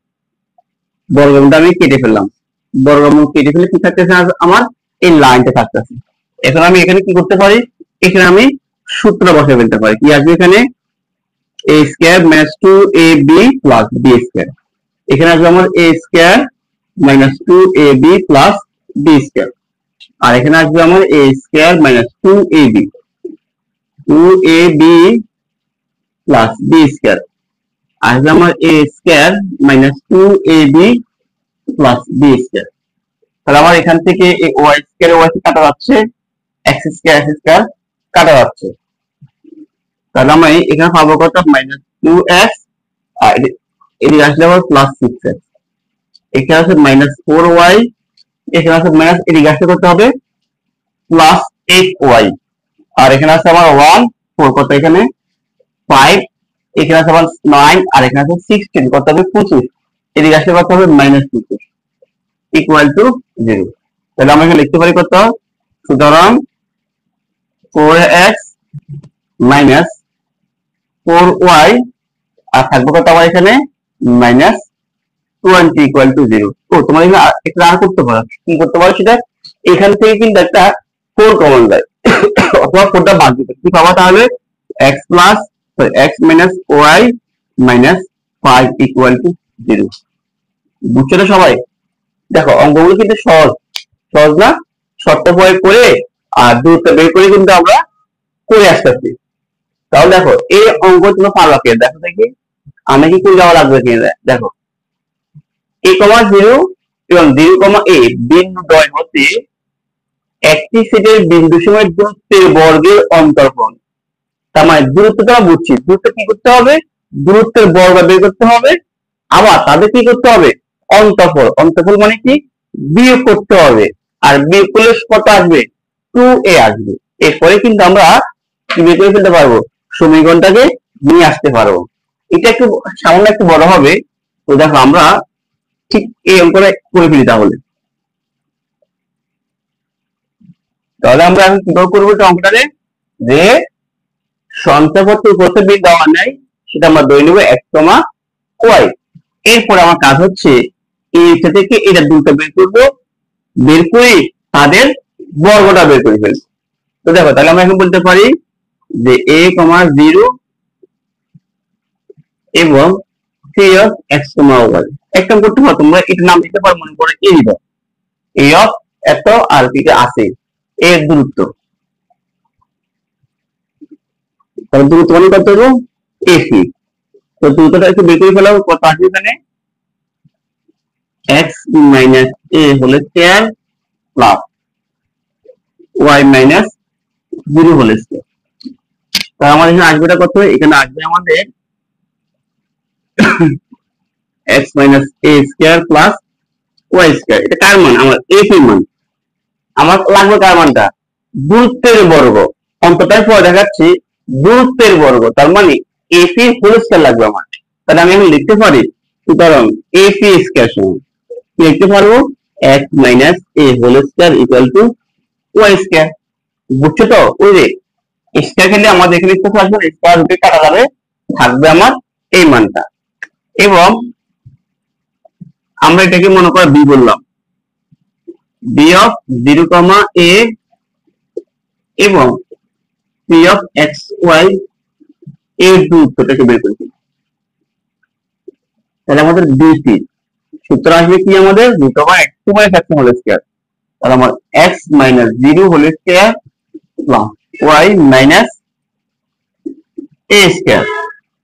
বর্গমূলটা আমি কেটে ফেললাম। বর্গমূল কেটে ফেলে কি থাকতেছে আমার, এই লাইনটা থাকতেছে। এখন আমি এখানে কি করতে পারি, এখানে আমি সূত্র বসে ফেলতে পারি। কি আসবে এখানে, a square minus 2ab plus b square. এখানে আসবে আমার a square minus 2ab plus b square. আর এখানে আসবে আমার a square minus 2ab plus b square. আসবে আমার a square minus 2ab plus b square. তাহলে আমার এখান থেকে y স্কয়ার y কাটা যাচ্ছে, x স্কয়ার কাটা যাচ্ছে। তাহলে আমি এখানে পাবো কত, মাইনাস 2x, আর এদিকে আসলে আবার প্লাস 6x। এখানে আছে মাইনাস 4y, এখানে আছে মাইনাস, এদিকে আসলে করতে হবে প্লাস 8y। আর এখানে আছে আমার 1 4 কত, এখানে 5, এখানে আছে আমার 9, আর এখানে আছে 16 কত হবে 25। এদিকে আসলে কত হবে মাইনাস 25 ইকুয়াল টু 0। তাহলে আমরা এখানে লিখতে পারি কত, সুতরাং 4x মাইনাস 4y, আর থাকবে কত আমার এখানে মাইনাস 20 ইকুয়াল টু 0। তো তোমার এখানে একটা আর করতে পারো, কি করতে পারো সেটা, এখান থেকে কিন্তু একটা 4 কমন যায়, অথবা 4টা বাদ দিতে কি পাবা, তাহলে x plus x minus y minus 5 equal to 0। বুঝছো তো সবাই? দেখো অঙ্কগুলো কিন্তু সহজ সহজ না, শর্ত প্রয়োগ করে আর দূরত্ব বের করে কিন্তু আমরা করে আসতেছি। তাহলে দেখো এই অঙ্ক তুমি পারবা কে, দেখো দেখি আমি কি করে যাওয়া লাগবে কিনা। দেখো a, 0 এবং 0, a বিন্দু দ্বয় হতে একটি সেটের বিন্দু সময়ের দূরত্বের বর্গের অন্তর্গণ। তার মানে দূরত্বটা বুঝছি, দূরত্ব কি করতে হবে, দূরত্বের বর্গ বের করতে হবে, আবার তাদের কি করতে হবে, অন্তঃফল। অন্তঃফল মানে কি, বিয়োগ করতে হবে, আর বিয়োগ করলে কত আসবে, 2a আসবে। এরপরে কিন্তু আমরা কি বের করে ফেলতে পারবো, সমীকরণটাকে নিয়ে আসতে পারবো। এটা একটু সামান্য একটু বড় হবে। তো দেখো আমরা ঠিক এই অঙ্কটা করে ফেলি। তাহলে আমরা এখন কিভাবে করবো অঙ্কটারে, যে সঞ্চয়পত্র করতে বিল দেওয়া নাই সেটা আমরা ধরে নেবো x, y। এরপর আমার কাজ হচ্ছে এই থেকে এটা দুটো বের করবো, বের করে তাদের বর্গটা বের করে ফেলবো। তো দেখো তাহলে আমরা এখন বলতে পারি যে a, 0 এবং 3 of x, y। একটা করতে পারো তোমরা, এটা নাম দিতে পারো, মনে করো a দিবা, a of এত আর এটা আছে এর দূরত্ব। তাহলে দূরত্ব মানে কত হলো ac। তো দূরত্বটা একটু বের করে ফেলাও, কত আসবে এখানে, x minus a whole square plus y minus 0 whole square. তাহলে আমাদের এখানে আসবেটা কত, এখানে আসবে আমাদের x minus a square plus y square. এটা কার মান, আমার f এর মান। আমার লাগবে কার মানটা, দূরত্বের বর্গ। অন্তটার পর দেখাচ্ছি দূরত্বের বর্গ, তার মানে f এর হোল স্কয়ার লাগবে আমার। তাহলে আমি এখন লিখতে পারি, সুতরাং f স্কয়ার সমান লিখতে পারবো x minus a whole square equal to y square. বুঝছো তো? ওই যে স্কয়ার খেলে আমাদের এখানে লিখতে পারবো, স্কয়ার রুটে কাটা যাবে, থাকবে আমার এই মানটা। এবং আমরা এটাকে মনে করো b বললাম, b of 0, a এবং p of x, y এর দূরত্বটাকে বের করতে। তাহলে আমাদের bc সূত্র আসবে কি, আমাদের x হোল স্কয়ার। তাহলে আমার x minus 0 whole square plus y minus a square.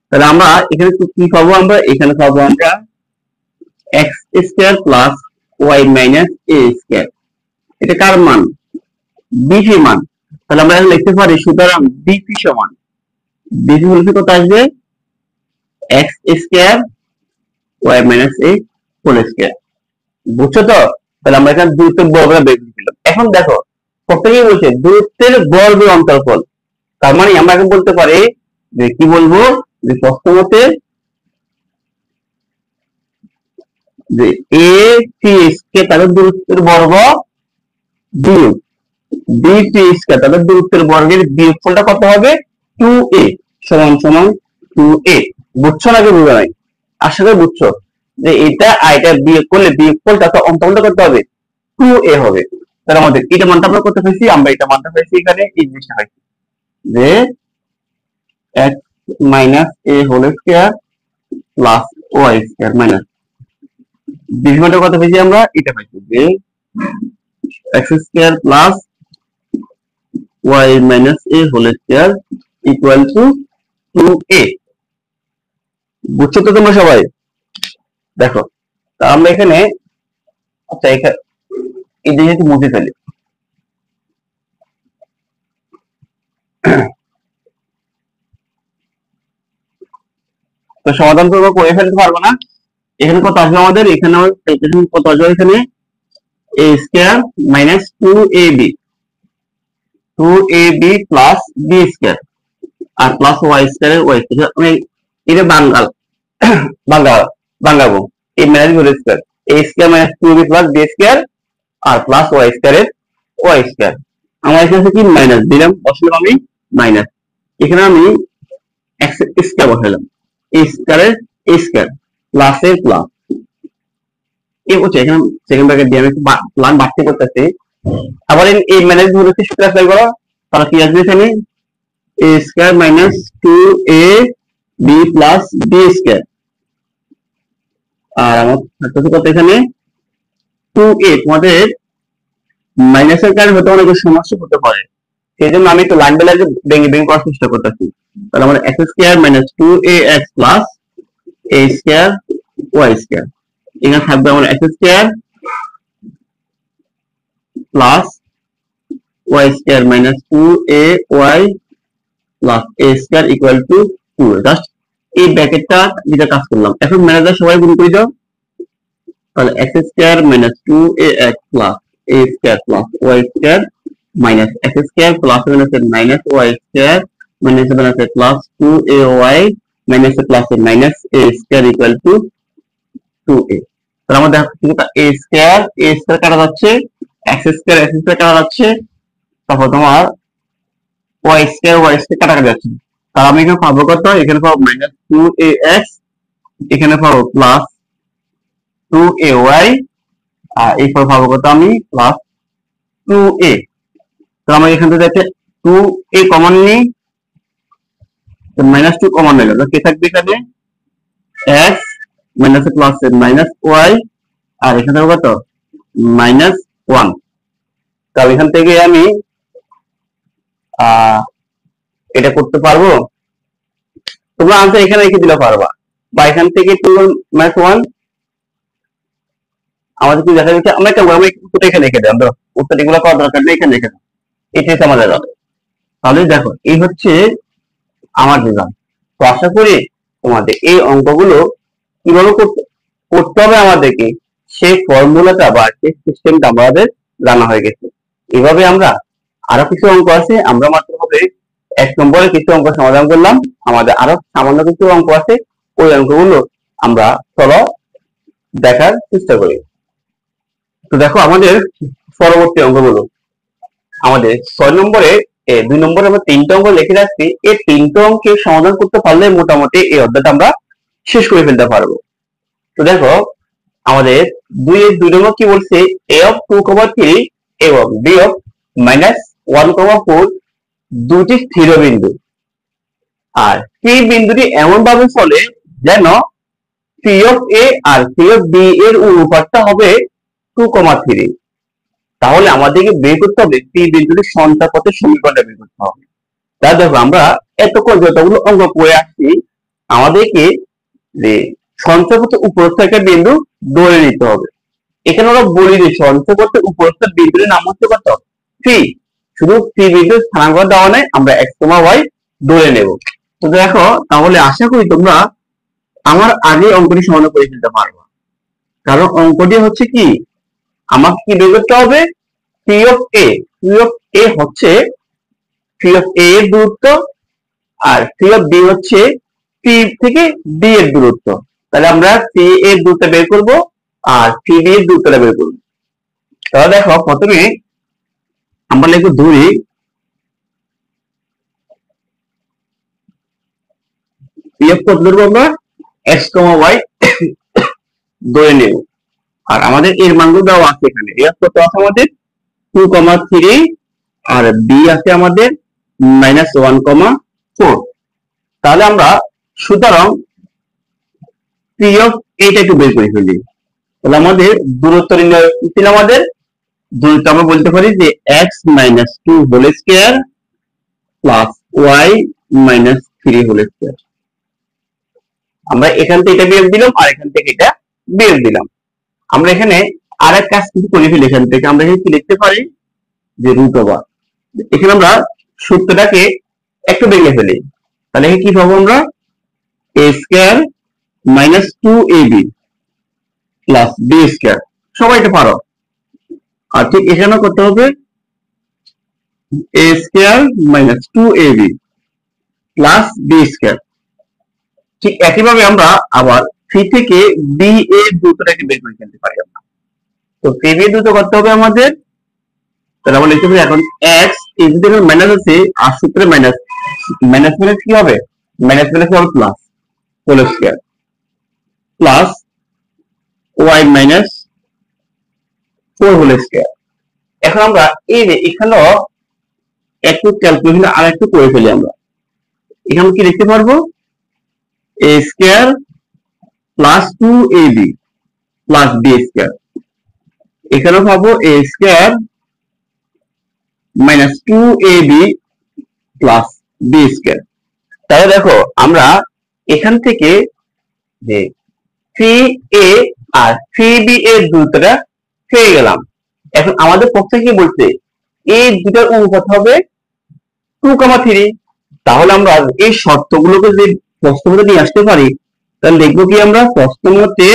তাহলে আমরা এখানে কি পাবো, আমরা এখানে পাবো আমরা x square plus y minus a square. এটা কার মান, bc মান। তাহলে আমরা লিখতে পারি, সুতরাং bc সমান, bc হলে কত আসবে, x square y minus a whole square. বুঝছো তো? তাহলে আমরা এখানে দূরত্বের বর্গটা বের করে দিলাম। এখন দেখো প্রত্যেকেই বলছে দূরত্বের বর্গের অন্তর্ফল। তার মানে আমরা এখন বলতে পারি যে কি বলবো, যে প্রথমতে যে a c স্কয়ার তাদের দূরত্বের বর্গ বিয়োগ b c স্কয়ার তাদের দূরত্বের বর্গের বিয়োগফলটা কত হবে, 2a সমান সমান 2a। বুঝছো নাকি বুঝো নাই? আশা করি বুঝছো যে এটা আর এটা বিয়োগ করলে বিয়োগফলটা তো অন্তর্গত করতে হবে, 2a হবে। তাহলে আমাদের এটা মানটা আমরা করতে পারছি, আমরা এটা মানটা পাইছি এখানে, এই জিনিসটা পাইছি যে x minus a whole square plus y square minus বিভীমানটা কত পেয়েছি আমরা, এটা পাইছি যে x square plus y minus a whole square equal to 2a। বুঝছো তো তোমরা সবাই? দেখো তা আমরা এখানে, আচ্ছা এখানে এই জিনিসটি মুছে ফেলি। তো সমাধান করবো, করে ফেলতে পারবো না। এখানে কত আসবে আমাদের, এখানে ক্যালকুলেশন কত আসবে, এখানে a square minus 2ab plus b square আর plus y square y square, আমি এটা বাঙ্গাল বাঙ্গাল বাঙ্গাবো, এই minus whole square a square minus 2ab plus b square আর প্লাস y স্কয়ারের y স্কয়ার। আমার এখানে কি মাইনাস দিলাম, বসালাম আমি মাইনাস, এখানে আমি x স্কয়ার বসালাম, a স্কয়ারের a স্কয়ার প্লাস এর প্লাস, এই হচ্ছে এখানে সেকেন্ড ব্র্যাকেট দিয়ে আমি প্লান বাড়তে করতেছি। আবার এই মাইনাস ধরে সূত্র অ্যাপ্লাই করো, তাহলে কি আসবে এখানে a square minus 2ab plus b square আর আমার থাকতেছে কত এখানে 2a। তোমাদের মাইনাসের কারণে হয়তো অনেক সমস্যা হতে পারে, সেই জন্য আমি একটু লাইন বাই লাইন ভেঙে ভেঙে করার চেষ্টা করতেছি। তাহলে আমাদের x square minus 2ax plus a square y square, এখানে থাকবে আমার x square plus y square minus 2ay plus a square equal two 2। Just এই ব্র্যাকেটটা যেটা কাজ করলাম, এখন ম্যানেজার সবাই গুণ করে দাও। তাহলে x square minus 2ax plus a square plus y square minus x square plus minus y square minus plus 2ay minus plus minus a square equal to 2a। তাহলে আমাদের a স্কয়ার কাটা যাচ্ছে, x square কাটা যাচ্ছে, তারপর তোমার y square কাটা যাচ্ছে। তাহলে আমি এখানে পাবো কত, এখানে পাবো মাইনাস 2ax, এখানে পাবো প্লাস 2ay আর এরপর পাবো কত আমি প্লাস 2a। তো আমরা এখান থেকে যাচ্ছে 2a কমন নিই, মাইনাস 2 কমন নিলাম, কি থাকবে এখানে x minus plus minus y আর এখানে কত মাইনাস 1। তাহলে এখান থেকে আমি এটা করতে পারবো, তোমরা আনসার এখানে রেখে দিলে পারবা, বা এখান থেকে 2 মাইনাস 1 আমাদের কি দেখা যাচ্ছে, আমরা একটা উত্তরটা এখানে রেখে দিই, আমরা উত্তর এগুলো করার দরকার নেই, এখানে রেখে দিই, এটাই তো আমাদের হবে। তাহলে দেখো এই হচ্ছে আমার রেজাল্ট। তো আশা করি তোমাদের এই অঙ্কগুলো কিভাবে করতে হবে আমাদেরকে সেই ফর্মুলাটা বা সেই সিস্টেমটা আমাদের জানা হয়ে গেছে। এভাবে আমরা আরো কিছু অঙ্ক আছে, আমরা মাত্র হবে 1 নম্বরে কিছু অঙ্ক সমাধান করলাম, আমাদের আরো সামান্য কিছু অঙ্ক আছে, ওই অঙ্কগুলো আমরা চলো দেখার চেষ্টা করি। তো দেখো আমাদের পরবর্তী অঙ্কগুলো, আমাদের 6 নম্বরে 2 নম্বরে আমরা 3টা অঙ্ক লিখে রাখছি, এই 3টা অঙ্কের সমাধান করতে পারলে মোটামুটি এই অধ্যায়টা আমরা শেষ করে ফেলতে পারবো। তো দেখো আমাদের 2 নম্বর কি বলছে, a of 2,3 এবং b of minus 1,4 দুটি স্থির বিন্দু, আর c বিন্দুটি এমন ভাবে চলে যেন c of a R c of b এর অনুপাতটা হবে 2,3। তাহলে আমাদেরকে বের করতে হবে c বিন্দুটির সন্তাপথের সমীকরণটা বের করতে হবে। তাহলে দেখো আমরা এতক্ষণ যতগুলো অঙ্ক করে আসছি, আমাদেরকে যে সঞ্চয়পথের উপরস্থ একটা বিন্দু ধরে নিতে হবে। এখানে আমরা বলি যে সঞ্চয়পথের উপরস্থ বিন্দুর নাম হচ্ছে কত, c। শুধু c বিন্দুর স্থানাঙ্ক দেওয়া নেই, আমরা x, y ধরে নেব। তো দেখো তাহলে আশা করি তোমরা আমার আগে অঙ্কটি সমাধান করে ফেলতে পারবে, কারণ অঙ্কটি হচ্ছে কি আমাকে কি বের করতে হবে, c of a। c of a হচ্ছে c of a এর দূরত্ব আর c of b হচ্ছে c থেকে d এর দূরত্ব। তাহলে আমরা c এর দূরত্ব বের করব আর c b এর দূরত্বটা বের করব। তাহলে দেখো প্রথমে আমরা লিখব ধরি পিএফ কত ধরবো আমরা, এক্স কমা ওয়াই ধরে নেব। আর আমাদের এর মানগুলো দেওয়া আছে এখানে, এফ কত আছে আমাদের 2,3, আর বি আছে আমাদের -1,4। তাহলে আমরা সুতরাং পি অফ এইটা একটু বের করে ফেলি। তাহলে আমাদের দূরত্ব নির্ণয় ছিল, আমাদের দূরত্ব আমরা বলতে পারি যে x minus 2 whole square plus y minus 3 whole square. আমরা এখান থেকে এটা বিয়োগ দিলাম আর এখান থেকে এটা বিয়োগ দিলাম। আমরা এখানে আরেক কাজ কিছু করে ফেলি, এখান থেকে আমরা এখানে কি লিখতে পারি যে রুট ওভার, এখানে আমরা সূত্রটাকে একটু ভেঙে ফেলি। তাহলে কি পাবো আমরা, a square minus 2ab plus b square. সবাই এটা পারো। আর ঠিক এখানেও করতে হবে a square minus 2ab plus b square. ঠিক একইভাবে আমরা আবার সি থেকে বি এর দ্রুতটাকে বের করে ফেলতে পারি আমরা। তো সি বি দ্রুত করতে হবে আমাদের, তাহলে আমরা লিখতে পারি এখন এক্স এই যদি মাইনাস আছে আর সূত্রে মাইনাস মাইনাস মাইনাস কি হবে, মাইনাস মাইনাস হবে plus whole square plus y minus 4 whole square. এখন আমরা এই যে এখানেও একটু ক্যালকুলেশন আর একটু করে ফেলি আমরা। এখানে কি লিখতে পারবো, a square plus 2ab plus b square. এখানেও পাবো a square minus 2ab plus b square. তাহলে দেখো আমরা এখান থেকে যে 3a আর 3b এর দূরত্বটা পেয়ে গেলাম। এখন আমাদের পক্ষে কি বলছে, এই দুটার অনুপাত হবে 2,3। তাহলে আমরা এই শর্তগুলোকে যে প্রশ্ন মতে নিয়ে আসতে পারি, তাহলে দেখবো কি আমরা প্রশ্ন মতে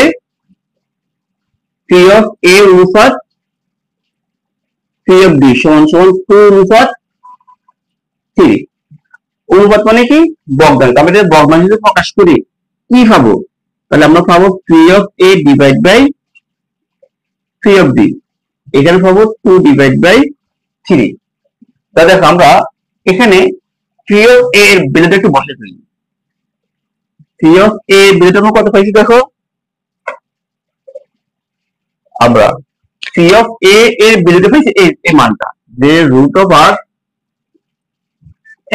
পি অফ এ অনুপাত পি অফ বি সমান সমান 2 অনুপাত 3। অনুপাত মানে কি, বর্গমান। আমরা যদি বর্গমান হিসেবে প্রকাশ করি কি পাবো, তাহলে আমরা পাবো P of A divide by P of B. এখানে পাবো 2 ডিভাইড বাই 3। তাহলে দেখো আমরা এখানে পি অফ এ এর ভ্যালুটা একটু বসে ফেলি। পি অফ এ এর ভ্যালুটা আমরা কত পাইছি দেখো, আমরা পি অফ এ এর ভ্যালুটা পাইছি এই মানটা, যে root over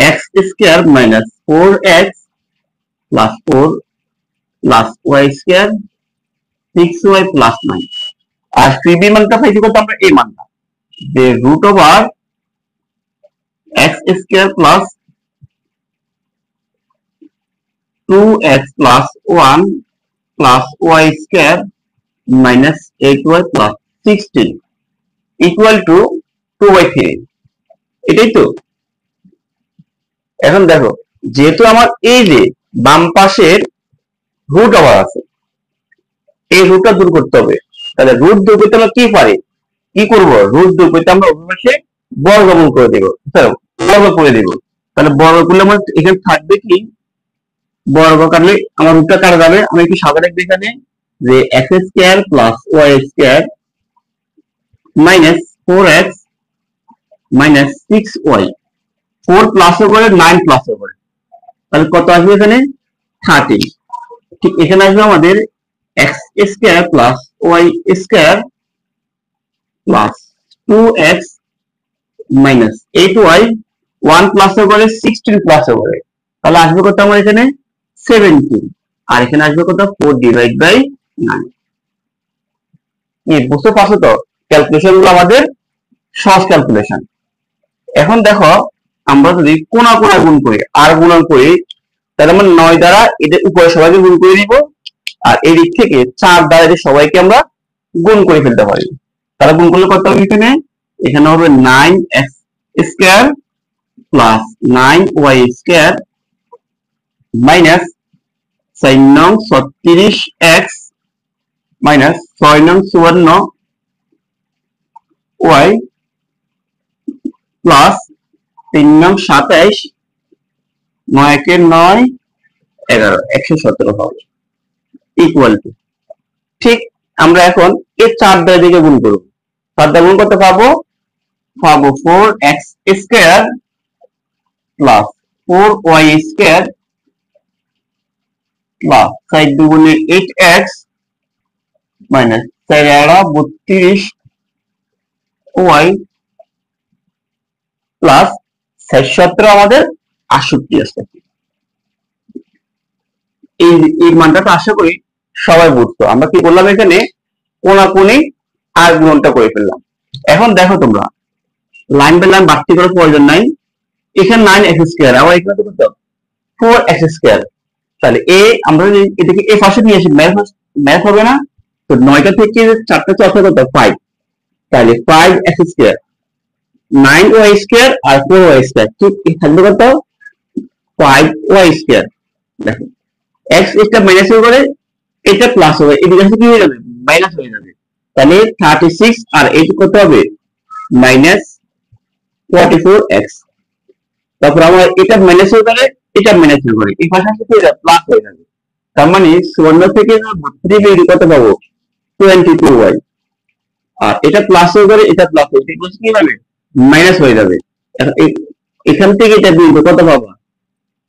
x square minus 4x plus 4 plus y square 6y plus 9। আর সিবি মানটা পাইছি কত আমরা, এই মানটা যে root over x square plus 2x plus 1 plus y square minus 8y plus 16 equal to 2/3। এটাই তো। এখন দেখো যেহেতু আমার এই যে বাম পাশের রুট ওভার আছে, এই রুটটা দূর করতে হবে। তাহলে রুট দূর করতে আমরা কি পারি, কি করব, রুট দূর করতে আমরা উভয় পাশে বর্গমূল করে দেব, বর্গ করে দেব। তাহলে বর্গ করলে আমার এখানে থাকবে কি, বর্গ কাটলে আমার রুটটা কাটা যাবে। আমি একটু সাদা লিখব এখানে যে x square plus y square minus 4x minus 6y। 4 plus করে 9 প্লাস করে, তাহলে কত আসবে এখানে 30। ঠিক এখানে আসবে আমাদের x square plus y square plus 2x minus 8y 1 plus করে 16 প্লাস করে, তাহলে আসবে কত আমার এখানে 17। আর এখানে আসবে কত 4 ডিভাইড বাই 9। এই বুঝতে পারছো তো, ক্যালকুলেশন গুলো আমাদের সহজ ক্যালকুলেশন। এখন দেখো আমরা যদি কোনা কোনা গুণ করি আর গুণন করি, তাহলে আমরা 9 দ্বারা এদের উপরে সবাইকে গুণ করে দিব, আর এই দিক থেকে 4 দ্বারা এদের সবাইকে আমরা গুণ করে ফেলতে পারি। তাহলে গুণ করলে কত হবে এখানে, এখানে হবে 9x square plus 9y square minus 4 নং 36x মাইনাস 6 নং 54y প্লাস 3 নং 27 9 একে 9 11 117 হবে ইকুয়াল টু। ঠিক আমরা এখন এই 4 দ্বারা দিকে গুণ করব। 4 দ্বারা গুণ করতে পাবো 4x square plus 4y square plus 4 দুগুণে 8x মাইনাস 4 এরা 32 y প্লাস 17 আমাদের 68 আসছে। এই মানটা তো আশা করি সবাই বুঝতো। আমরা কি করলাম, এখানে কোনাকুনি আর গুণনটা করে ফেললাম। এখন দেখো তোমরা লাইন বাই লাইন বাড়তি করার প্রয়োজন নাই। এখানে 9x², আবার এখানে কত 4x²। তাহলে আমরা যদি এটাকে পাশে নিয়ে আসি, ম্যাথ হবে না। তো 9টা থেকে 4টা চর্চা কত 5, তাহলে 5x², 9y² আর 4y², ঠিক থাকবে কত 5y²। দেখো x এটা মাইনাস হয়ে গেলে এটা প্লাস হবে, এদিকে কি হয়ে যাবে মাইনাস হয়ে যাবে। তাহলে 36 আর এটা কত হবে -44x। তারপর আমার এটা মাইনাস হয়ে গেলে এটা মাইনাস হয়ে যাবে, এই পাশে আসলে এটা প্লাস হয়ে যাবে। তার মানে 54 থেকে 32 বেরিয়ে কত পাবো 22y। আর এটা প্লাস হয়ে গেলে এটা প্লাস হয়ে যাবে, কি হবে মাইনাস হয়ে যাবে। এখান থেকে এটা বিয়োগ কত পাবো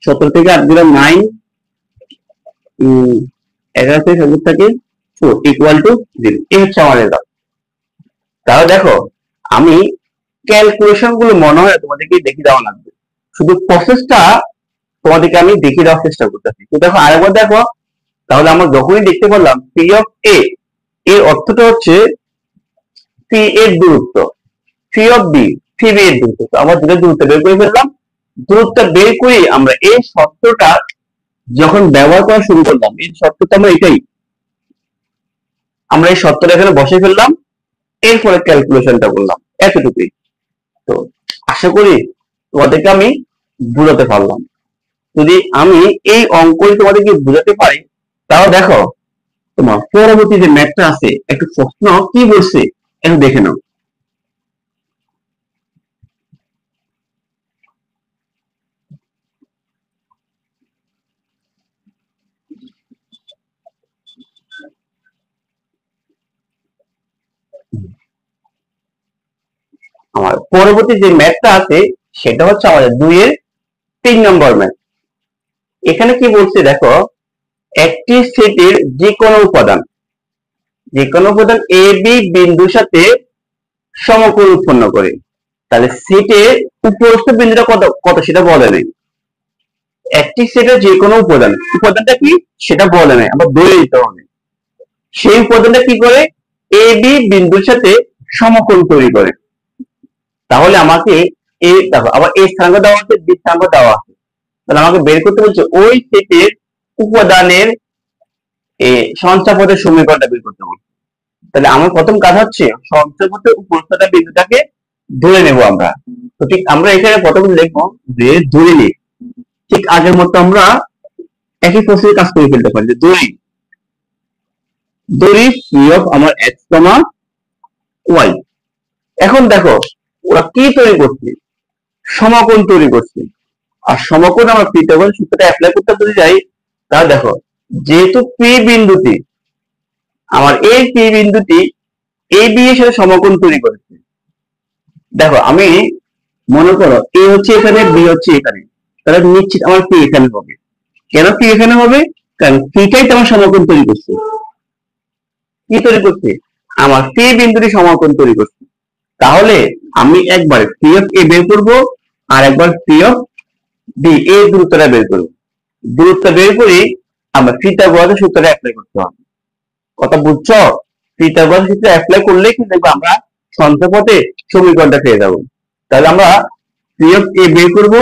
17 থেকে 8 দিলাম 9, 11 থেকে 7 থাকে 4 ইকুয়াল টু 0। এই হচ্ছে আমাদের দাম। তাহলে দেখো আমি ক্যালকুলেশন গুলো মনে হয় তোমাদেরকে দেখিয়ে দেওয়া লাগবে, শুধু প্রসেসটা তোমাদেরকে আমি দেখিয়ে দেওয়ার চেষ্টা করতেছি। তো দেখো আরেকবার দেখো, তাহলে আমরা যখনই দেখতে পারলাম পি অফ এ এর অর্থটা হচ্ছে পি এর দূরত্ব, P of B P B এর দূরত্ব। তো আমরা দুটো দূরত্ব বের করে ফেললাম। দূরত্ব বের করে আমরা এই শর্তটা যখন ব্যবহার করা শুরু করলাম, এই শর্তটা আমরা এটাই, আমরা এই শর্তটা এখানে বসে ফেললাম, এরপরে ক্যালকুলেশনটা করলাম, এতটুকুই। তো আশা করি তোমাদেরকে আমি বুঝাতে পারলাম। যদি আমি এই অঙ্কই তোমাদেরকে বুঝাতে পারি, তাও দেখো তোমার পরবর্তী যে ম্যাথটা আছে একটু প্রশ্ন কি বলছে একটু দেখে নাও। আমার পরবর্তী যে ম্যাথটা আছে সেটা হচ্ছে আমাদের 2 এর 3 নম্বর ম্যাথ। এখানে কি বলছে দেখো, একটি সেটের যে কোনো উপাদান এ বি বিন্দুর সাথে সমকোণ উৎপন্ন করে। তাহলে সেটের উপরস্থ বিন্দুটা কত কত সেটা বলে নেই। একটি সেটের যে কোনো উপাদানটা কি সেটা বলে নেই, আমরা ধরে নিতে হবে। সেই উপাদানটা কি করে এ বি বিন্দুর সাথে সমকোণ তৈরি করে। তাহলে আমাকে দেখো আবার এ স্থানাঙ্ক দেওয়া আছে, বি স্থানাঙ্ক দেওয়া আছে। তাহলে আমাকে বের করতে বলছে ওই সেটের উপাদানের সঞ্চাপদের সমীকরণটা বের করতে বলছে। তাহলে আমার প্রথম কাজ হচ্ছে সঞ্চাপদের উপস্থিত বিন্দুটাকে ধরে নেব আমরা। তো ঠিক আমরা এখানে প্রথমে লিখবো যে ধরে নিই, ঠিক আগের মতো আমরা একই প্রসেসে কাজ করে ফেলতে পারি। যে ধরি পি অফ আমার x, y। এখন দেখো ওরা কি তৈরি করছে, সমকোণ তৈরি করছে। আর সমকোণ আমরা পিথাগোরাস সূত্রটা অ্যাপ্লাই করতে যদি যাই, তাহলে দেখো যেহেতু পি বিন্দুটি আমার এই পি বিন্দুটি এ বি এর সাথে সমকোণ তৈরি করেছে। দেখো আমি মনে করো এ হচ্ছে এখানে, বি হচ্ছে এখানে, তাহলে নিশ্চিত আমার পি এখানে হবে। কেন পি এখানে হবে, কারণ পিটাই তো আমার সমকোণ তৈরি করছে। কি তৈরি করছে, আমার পি বিন্দুটি সমকোণ তৈরি করছে। তাহলে আমি একবার পি অফ এ বের করবো আর একবার পি অফ বি এর দূরত্বটা বের করবো। দূরত্ব বের করি আমরা পিথাগোরাসের সূত্রটা অ্যাপ্লাই করতে হবে। কথা বুঝছো, পিথাগোরাসের সূত্র অ্যাপ্লাই করলে কিন্তু আমরা সঞ্চাপথে সমীকরণটা পেয়ে যাবো। তাহলে আমরা পি অফ এ বের করবো,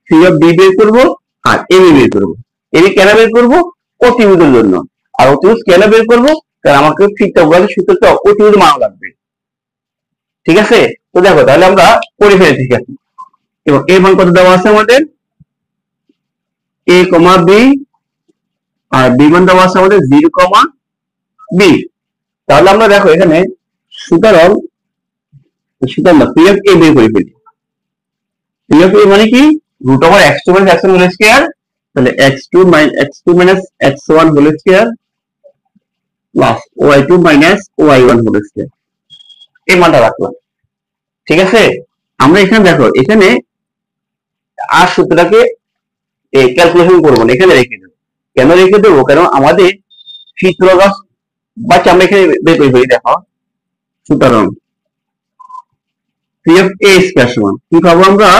পি অফ বি বের করবো আর এ বি বের করবো। এ বি কেন বের করবো, অতিভুজের জন্য। আর অতিভুজ কেন বের করবো, কারণ আমাকে পিথাগোরাসের সূত্রটা অতিভুজ মানা লাগবে। ঠিক আছে, তো দেখো তাহলে আমরা করে ফেলি। ঠিক আছে, এবং এর মান কত দেওয়া আছে আমাদের a, b আর b মান দেওয়া আছে আমাদের 0, b। তাহলে আমরা দেখো এখানে সুতরাং পি অফ এ বের করে ফেলি। পি অফ এ মানে কি √x2 - x1 হোল স্কয়ার। তাহলে x2 - x1 whole square plus y2 - y1 whole square, এই মানটা রাখলাম। ঠিক আছে, আমরা এখানে দেখো এখানে আর সূত্রটাকে ক্যালকুলেশন করবো না, এখানে রেখে দেবো। কেন রেখে দেবো? কারণ আমাদের সূত্রগত বাচ্চা আমরা এখানে বের করে ফেলি। দেখো, সুতরাং পি অফ এ স্কয়ার সমান কি পাবো আমরা?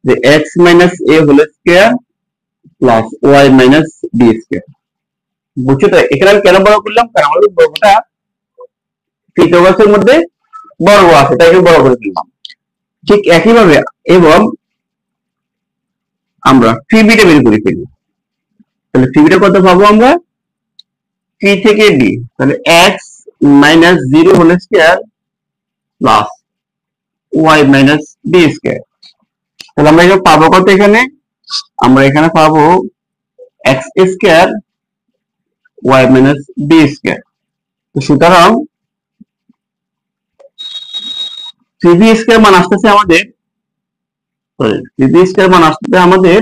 যে x minus a whole square plus y minus B square. বুঝছো তো? এখানে আমি কেন বড় করলাম? কারণ আমাদের বর্গটা সূত্রগতের মধ্যে বর্গ আছে, তাই বড় করে দিলাম। ঠিক একইভাবে এবং আমরা ফিবিটা বের করে ফেলি। তাহলে ফিবিটা কত পাবো আমরা? থ্রি থেকে বি, তাহলে x minus zero whole square plus y minus B square. তাহলে আমরা এখানে পাবো কত? এখানে আমরা এখানে পাবো x square y minus B square. তো সুতরাং থ্রি বি স্কয়ার মান আসতেছে আমাদের, থ্রি বি স্কয়ার মান আসতেছে আমাদের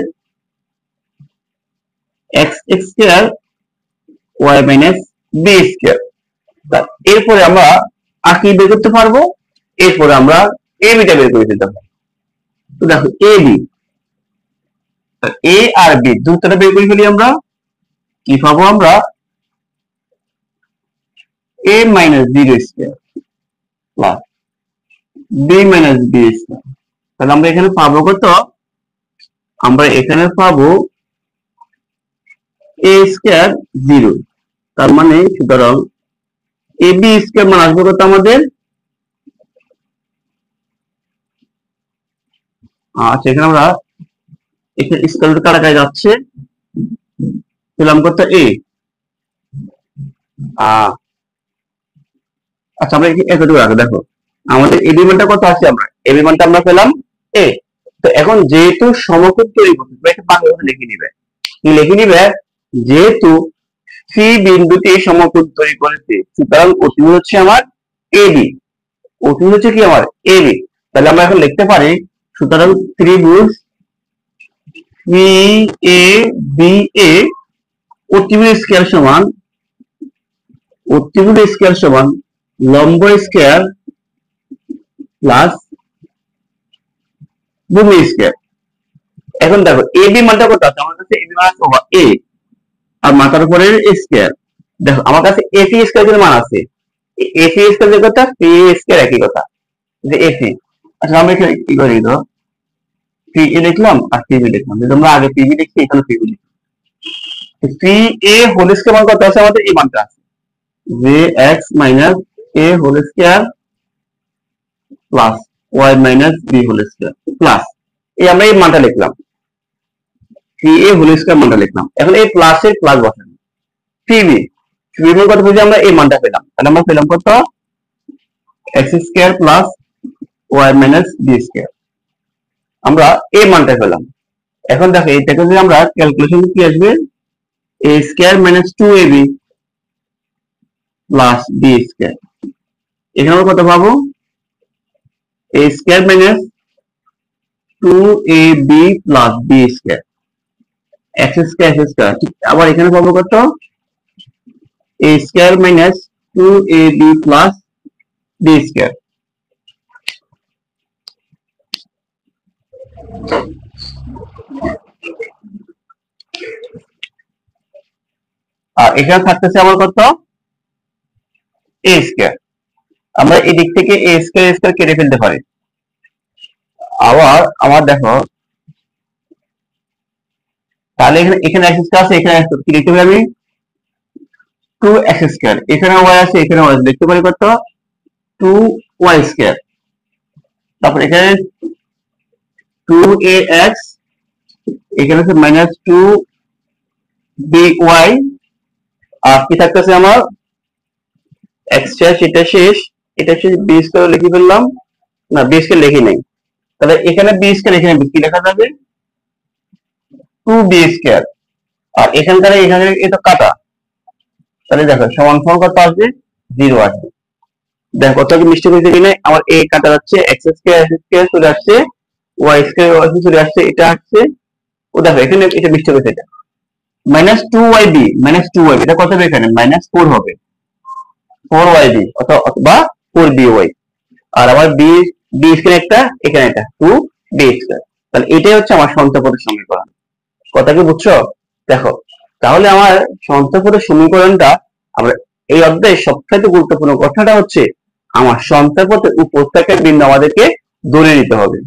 x square y minus B square. এরপরে আমরা আর কি বের করতে পারবো? এরপরে আমরা এ বিটা বের করে দিতে পারবো। তো দেখো, A B, A R B দুটোটা বের করে ফেলি। আমরা কি পাবো? আমরা a minus zero square plus b minus B square. তাহলে আমরা এখানে পাবো কত? আমরা এখানে পাবো এ স্কয়ার জিরো। তার মানে সুতরাং এ বি স্কয়ার মান আসবে কত আমাদের? আচ্ছা, এখানে আমরা এখানে স্কয়ার রুট কাটাকাটি যাচ্ছে, পেলাম কত? এ। আচ্ছা, আমরা এতটুকু রাখো। দেখো, আমাদের এবি মানটা কত আছে? আমরা এবি মানটা আমরা পেলাম এ। তো এখন যেহেতু সমকোণ তৈরি করতে, এটা বাংলা লিখে নিবে। কি লিখে নিবে? যেহেতু সি বিন্দুটি সমকোণ তৈরি করেছে, সুতরাং অতিভুজ হচ্ছে আমার এবি। অতিভুজ হচ্ছে কি আমার? এবি। তাহলে আমরা এখন লিখতে পারি, সুতরাং ত্রিভুজ সি এ বি এ অতিভুজ স্কয়ার সমান, অতিভুজ স্কয়ার সমান লম্ব স্কয়ার প্লাস ভূমি স্কয়ার। এখন দেখো, এবি মানটা কত আছে আমার কাছে? এবি মান আছে এ, আর মাথার উপরে স্কয়ার। দেখো, আমার কাছে এসি স্কয়ার মান আছে। এসি স্কয়ার যে কথা, পি স্কয়ার একই কথা, যে এসি। আচ্ছা, আমরা এখানে কি করি? তো পি এ লিখলাম আর পিবি লিখলাম। যদি আমরা আগে পিবি লিখছি, এখানে পিবি লিখি। পি এ হোল স্কয়ার মান কত আছে আমাদের? এই মানটা আছে, যে x minus a whole square plus y minus b whole square plus আমরা এই মানটা লিখলাম, পি এ হোল স্কয়ার মানটা লিখলাম। এখন এই প্লাস এর প্লাস বসানো, পিবি পিবি কত বুঝে আমরা এই মানটা পেলাম। তাহলে আমরা পেলাম কত? X square plus y minus B square. আমরা এই মানটা পেলাম। এখন দেখো, এটাকে যদি আমরা ক্যালকুলেশন কি আসবে? A square minus two a b plus b square. এখানে আমরা কত পাবো? A square minus two a b plus b square, x square x square. আবার এখানে পাবো কত? A square minus two a b plus b square. আর এখানে থাকতেছে আমার কত? A square. আমরা এই দিক থেকে এ স্কয়ার স্কয়ার কেটে ফেলতে পারি। আবার আমার দেখো, তাহলে এখানে এক্স স্কয়ার আছে, এখানে কি লিখতে পারি আমি? Two x square. এখানে ওয়াই আছে, এখানে ওয়াই লিখতে পারি কত? Two y square. তারপর এখানে টু এ এক্স, এখানে আছে মাইনাস টু বি ওয়াই। আর কি থাকতেছে আমার? এক্স শেষ, এটা শেষ, এটা শেষ, বি স্কয়ার লিখে ফেললাম। না, বি স্কয়ার লিখি নাই। তাহলে এখানে বি স্কয়ার, এখানে কি লেখা যাবে? Two B square. আর এখানে এটা কাটা, তাহলে দেখো সমান সমান কত আসবে? জিরো আসবে। দেখো কত কি মিষ্টি হয়েছে কিনা? আমার এ কাটা যাচ্ছে, এক্স স্কয়ার চলে আসছে, ওয়াই স্কয়ার চলে আসছে, এটা আসছে। ও দেখো, এখানে এটা মিষ্টি হয়েছে। এটা minus two y B, minus two y, এটা কত হবে? এখানে মাইনাস ফোর হবে, ফোর ওয়াই বি অথবা ফোর বি ওয়াই। আর আমার বি বি স্কয়ার একটা, এখানে একটা টু বি স্কয়ার। তাহলে এটাই হচ্ছে আমার সন্তপদের সমীকরণ। কথা কি বুঝছো? দেখো, তাহলে আমার সঞ্চয়পদের সমীকরণটা, আমরা এই অধ্যায়ের সবচেয়ে গুরুত্বপূর্ণ কথাটা হচ্ছে আমার সঞ্চয়পথে উপস্থাপকের বিন্দু আমাদেরকে ধরে নিতে হবে।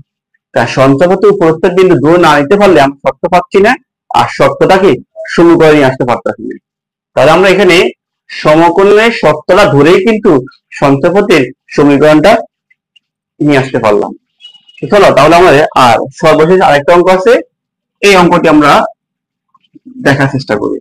তা সঞ্চয়পথে উপস্থাপক বিন্দু ধরে না নিতে পারলে আমরা শর্ত পাচ্ছি না, আর শর্তটাকে সমীকরণে নিয়ে আসতে পারতেছি না। তাহলে আমরা এখানে সমকলনের শর্তটা ধরেই কিন্তু সঞ্চয়পথের সমীকরণটা নিয়ে আসতে পারলাম। চলো তাহলে আমাদের আর সর্বশেষ আরেকটা অঙ্ক আছে, এই অঙ্কটি আমরা দেখার চেষ্টা করি।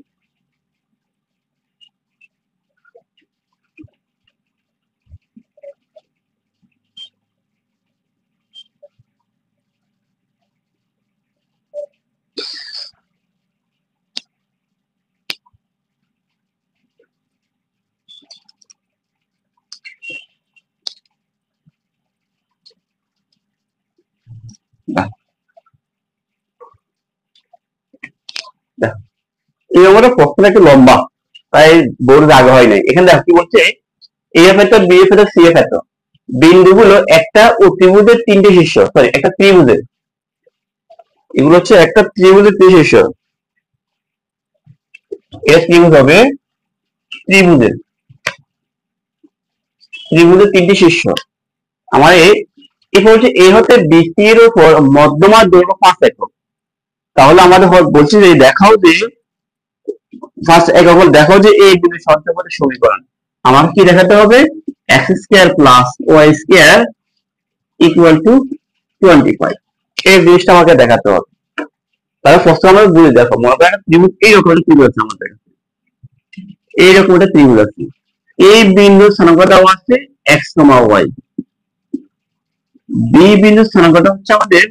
এই অঙ্কটা প্রশ্নটা একটু লম্বা, তাই বোর্ড আগে হয় নাই। এখানে দেখো কি বলছে, এফ এত বি এফ এত সি এফ এত বিন্দুগুলো একটা ত্রিভুজের তিনটে শীর্ষ, সরি একটা ত্রিভুজের, এগুলো হচ্ছে একটা ত্রিভুজের তিন শীর্ষ। এর ত্রিভুজ হবে ত্রিভুজের তিনটি শীর্ষ। আমার এরপর হচ্ছে এ হতে বিসি এর উপর মধ্যমার দৈর্ঘ্য 5 একক। তাহলে আমাদের বলছি যে দেখাও যে ফার্স্ট একক দেখাও যে এই বিন্দু সঞ্চয়পথের সমীকরণ। আমার কি দেখাতে হবে, x square plus y square equal two 25, এই জিনিসটা আমাকে দেখাতে হবে। তাহলে প্রশ্ন আমরা বুঝে দেখো, মনে করেন একটা ত্রিভুজ, এইরকম একটা ত্রিভুজ আছে আমাদের কাছে, এইরকম একটা ত্রিভুজ আছে, এই বিন্দুর স্থানাঙ্ক দেওয়া আছে x, y, বি বিন্দুর স্থানাঙ্ক হচ্ছে আমাদের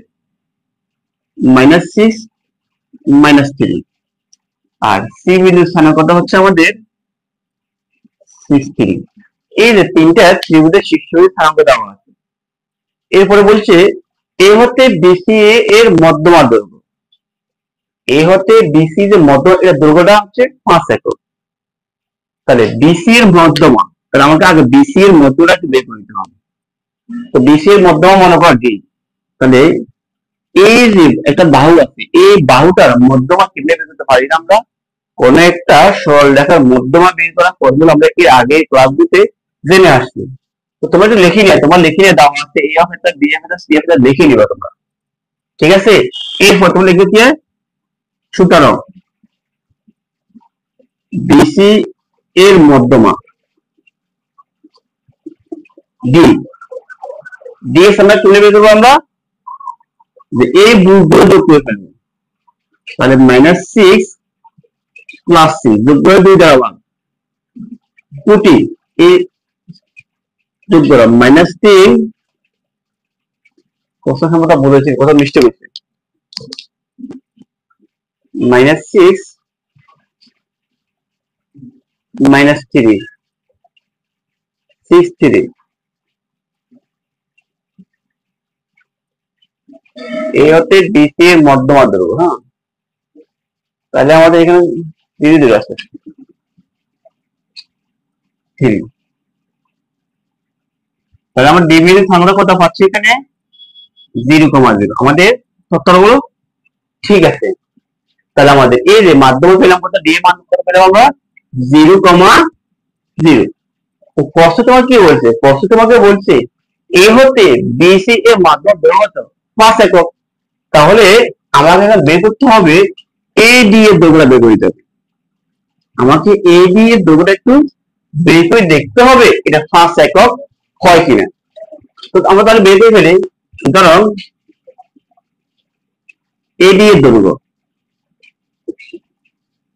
-6, -3, আর সি বিন্দুর স্থানাঙ্ক হচ্ছে আমাদের 6, 3। এই যে তিনটা ত্রিভুজের শীর্ষের স্থানাঙ্ক দেওয়া আছে। এরপরে বলছে এ হতে বিসি এর মধ্যমা দৈর্ঘ্য, এ হতে বিসি যে মধ্য এর দৈর্ঘ্যটা হচ্ছে 5 একক। তাহলে বিসি এর মধ্যমা, তাহলে আমাকে আগে বিসি এর মধ্যটা বের করে নিতে হবে। তো বিসি এর মধ্যমা মনে কর ডি, তাহলে এই যে একটা বাহু আছে, এই বাহুটার মধ্যমা কিভাবে বের করতে পারি না আমরা, কোন একটা সরল রেখার মধ্যমা বের করা ফর্মুলা আমরা এর আগে ক্লাস দিতে জেনে আসছি। তো তোমরা একটু লিখে নিও, তোমার লিখে নিয়ে দাও আছে এ অফ এটা বি অফ এটা সি অফ এটা লিখে নিবা তোমরা, ঠিক আছে? এরপর তোমরা লিখবে কি, সুতরাং বিসি এর মধ্যমা ডি, ডি এর সামনে তুলে বের করবো আমরা যে এই বুকগুলো যোগ করে ফেলবো, তাহলে -6 প্লাস 6 যোগ করে 2 দ্বারা 1, 2টি এই যোগ করো -3, কত সংখ্যাটা বলেছি, কত মিষ্টি হয়েছে, -6 -3 6, 3, এই হতে বিসি এর মধ্যমা দৈর্ঘ্য। হ্যাঁ, তাহলে আমাদের এখানে ধীরে ধীরে আছে 3, তাহলে আমরা ডিবি এর সংখ্যা কত পাচ্ছি এখানে 0,0। আমাদের সূত্রগুলো ঠিক আছে। তাহলে আমাদের এই যে মাধ্যমে পেলাম কত, ডি এর মান কত পেলাম আমরা 0,0। তো প্রশ্ন তোমাকে কি বলছে, প্রশ্ন তোমাকে বলছে এ হতে বিসি এর মাধ্যম দৈর্ঘ্য 5 একক। তাহলে আমাকে এখানে বের করতে হবে এ ডি এর দৈর্ঘ্য বের করতে হবে। আমাকে এ ডি এর দৈর্ঘ্যটা একটু বের করে দেখতে হবে এটা 5 একক হয় কিনা। তো আমরা তাহলে বের করে ফেলি, সুতরাং এ ডি এর দৈর্ঘ্য,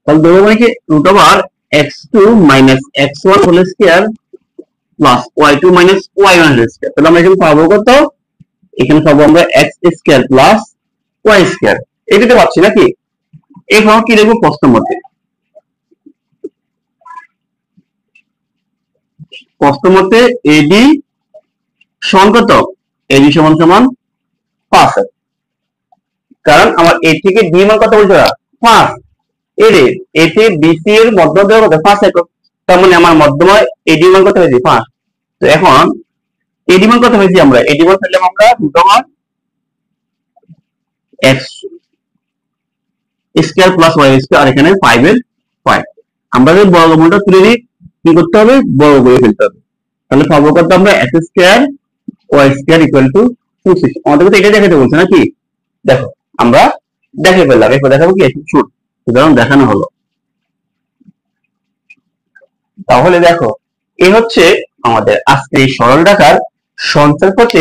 তাহলে দৈর্ঘ্য মানে কি √x2 - x1 whole square plus y2 - y1 whole square. তাহলে আমরা এখানে পাবো কত, এখানে পাবো আমরা x square plus y square, এটাতে পাচ্ছি নাকি। এখন কি লিখবো প্রশ্ন মতে, প্রশ্ন মতে এডি সমান কত, এডি সমান সমান 5, কারণ আমার এ থেকে ডি মান কত বলছে 5, এর এ থেকে বিসি এর মধ্যমা দৈর্ঘ্য কত 5 একক। তার মানে আমার মধ্যমা এডি মান কত হয়েছে 5। তো এখন এডি মান কত হয়েছে, আমরা এডি মান পেলাম আমরা x square plus y square, আর এখানে 5 এর হয়। আমরা যদি বর্গমূলটা তুলে নিই কি করতে হবে, বর্গ করে ফেলতে হবে। তাহলে পাবো কত আমরা, x square y square equal two 2/6। আমাদের তো এটা দেখাতে বলছে নাকি, দেখো আমরা দেখে ফেললাম, এরপর দেখাবো কি শুট, উদাহরণ দেখানো হলো। তাহলে দেখো এই হচ্ছে আমাদের আজকে এই সরল রেখার সঞ্চারপথ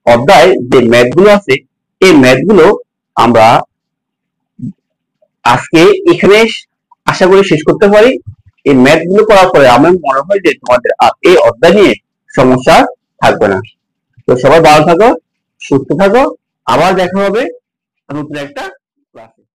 অধ্যায় যে ম্যাথ গুলো আছে, এই ম্যাথ গুলো আমরা আজকে এখানে আশা করি শেষ করতে পারি। এই ম্যাথ গুলো করার পরে আমার মনে হয় যে তোমাদের আর এই অধ্যায় নিয়ে সমস্যা থাকবে না। তো সবাই ভালো থাকো, সুস্থ থাকো, আবার দেখা হবে নতুন একটা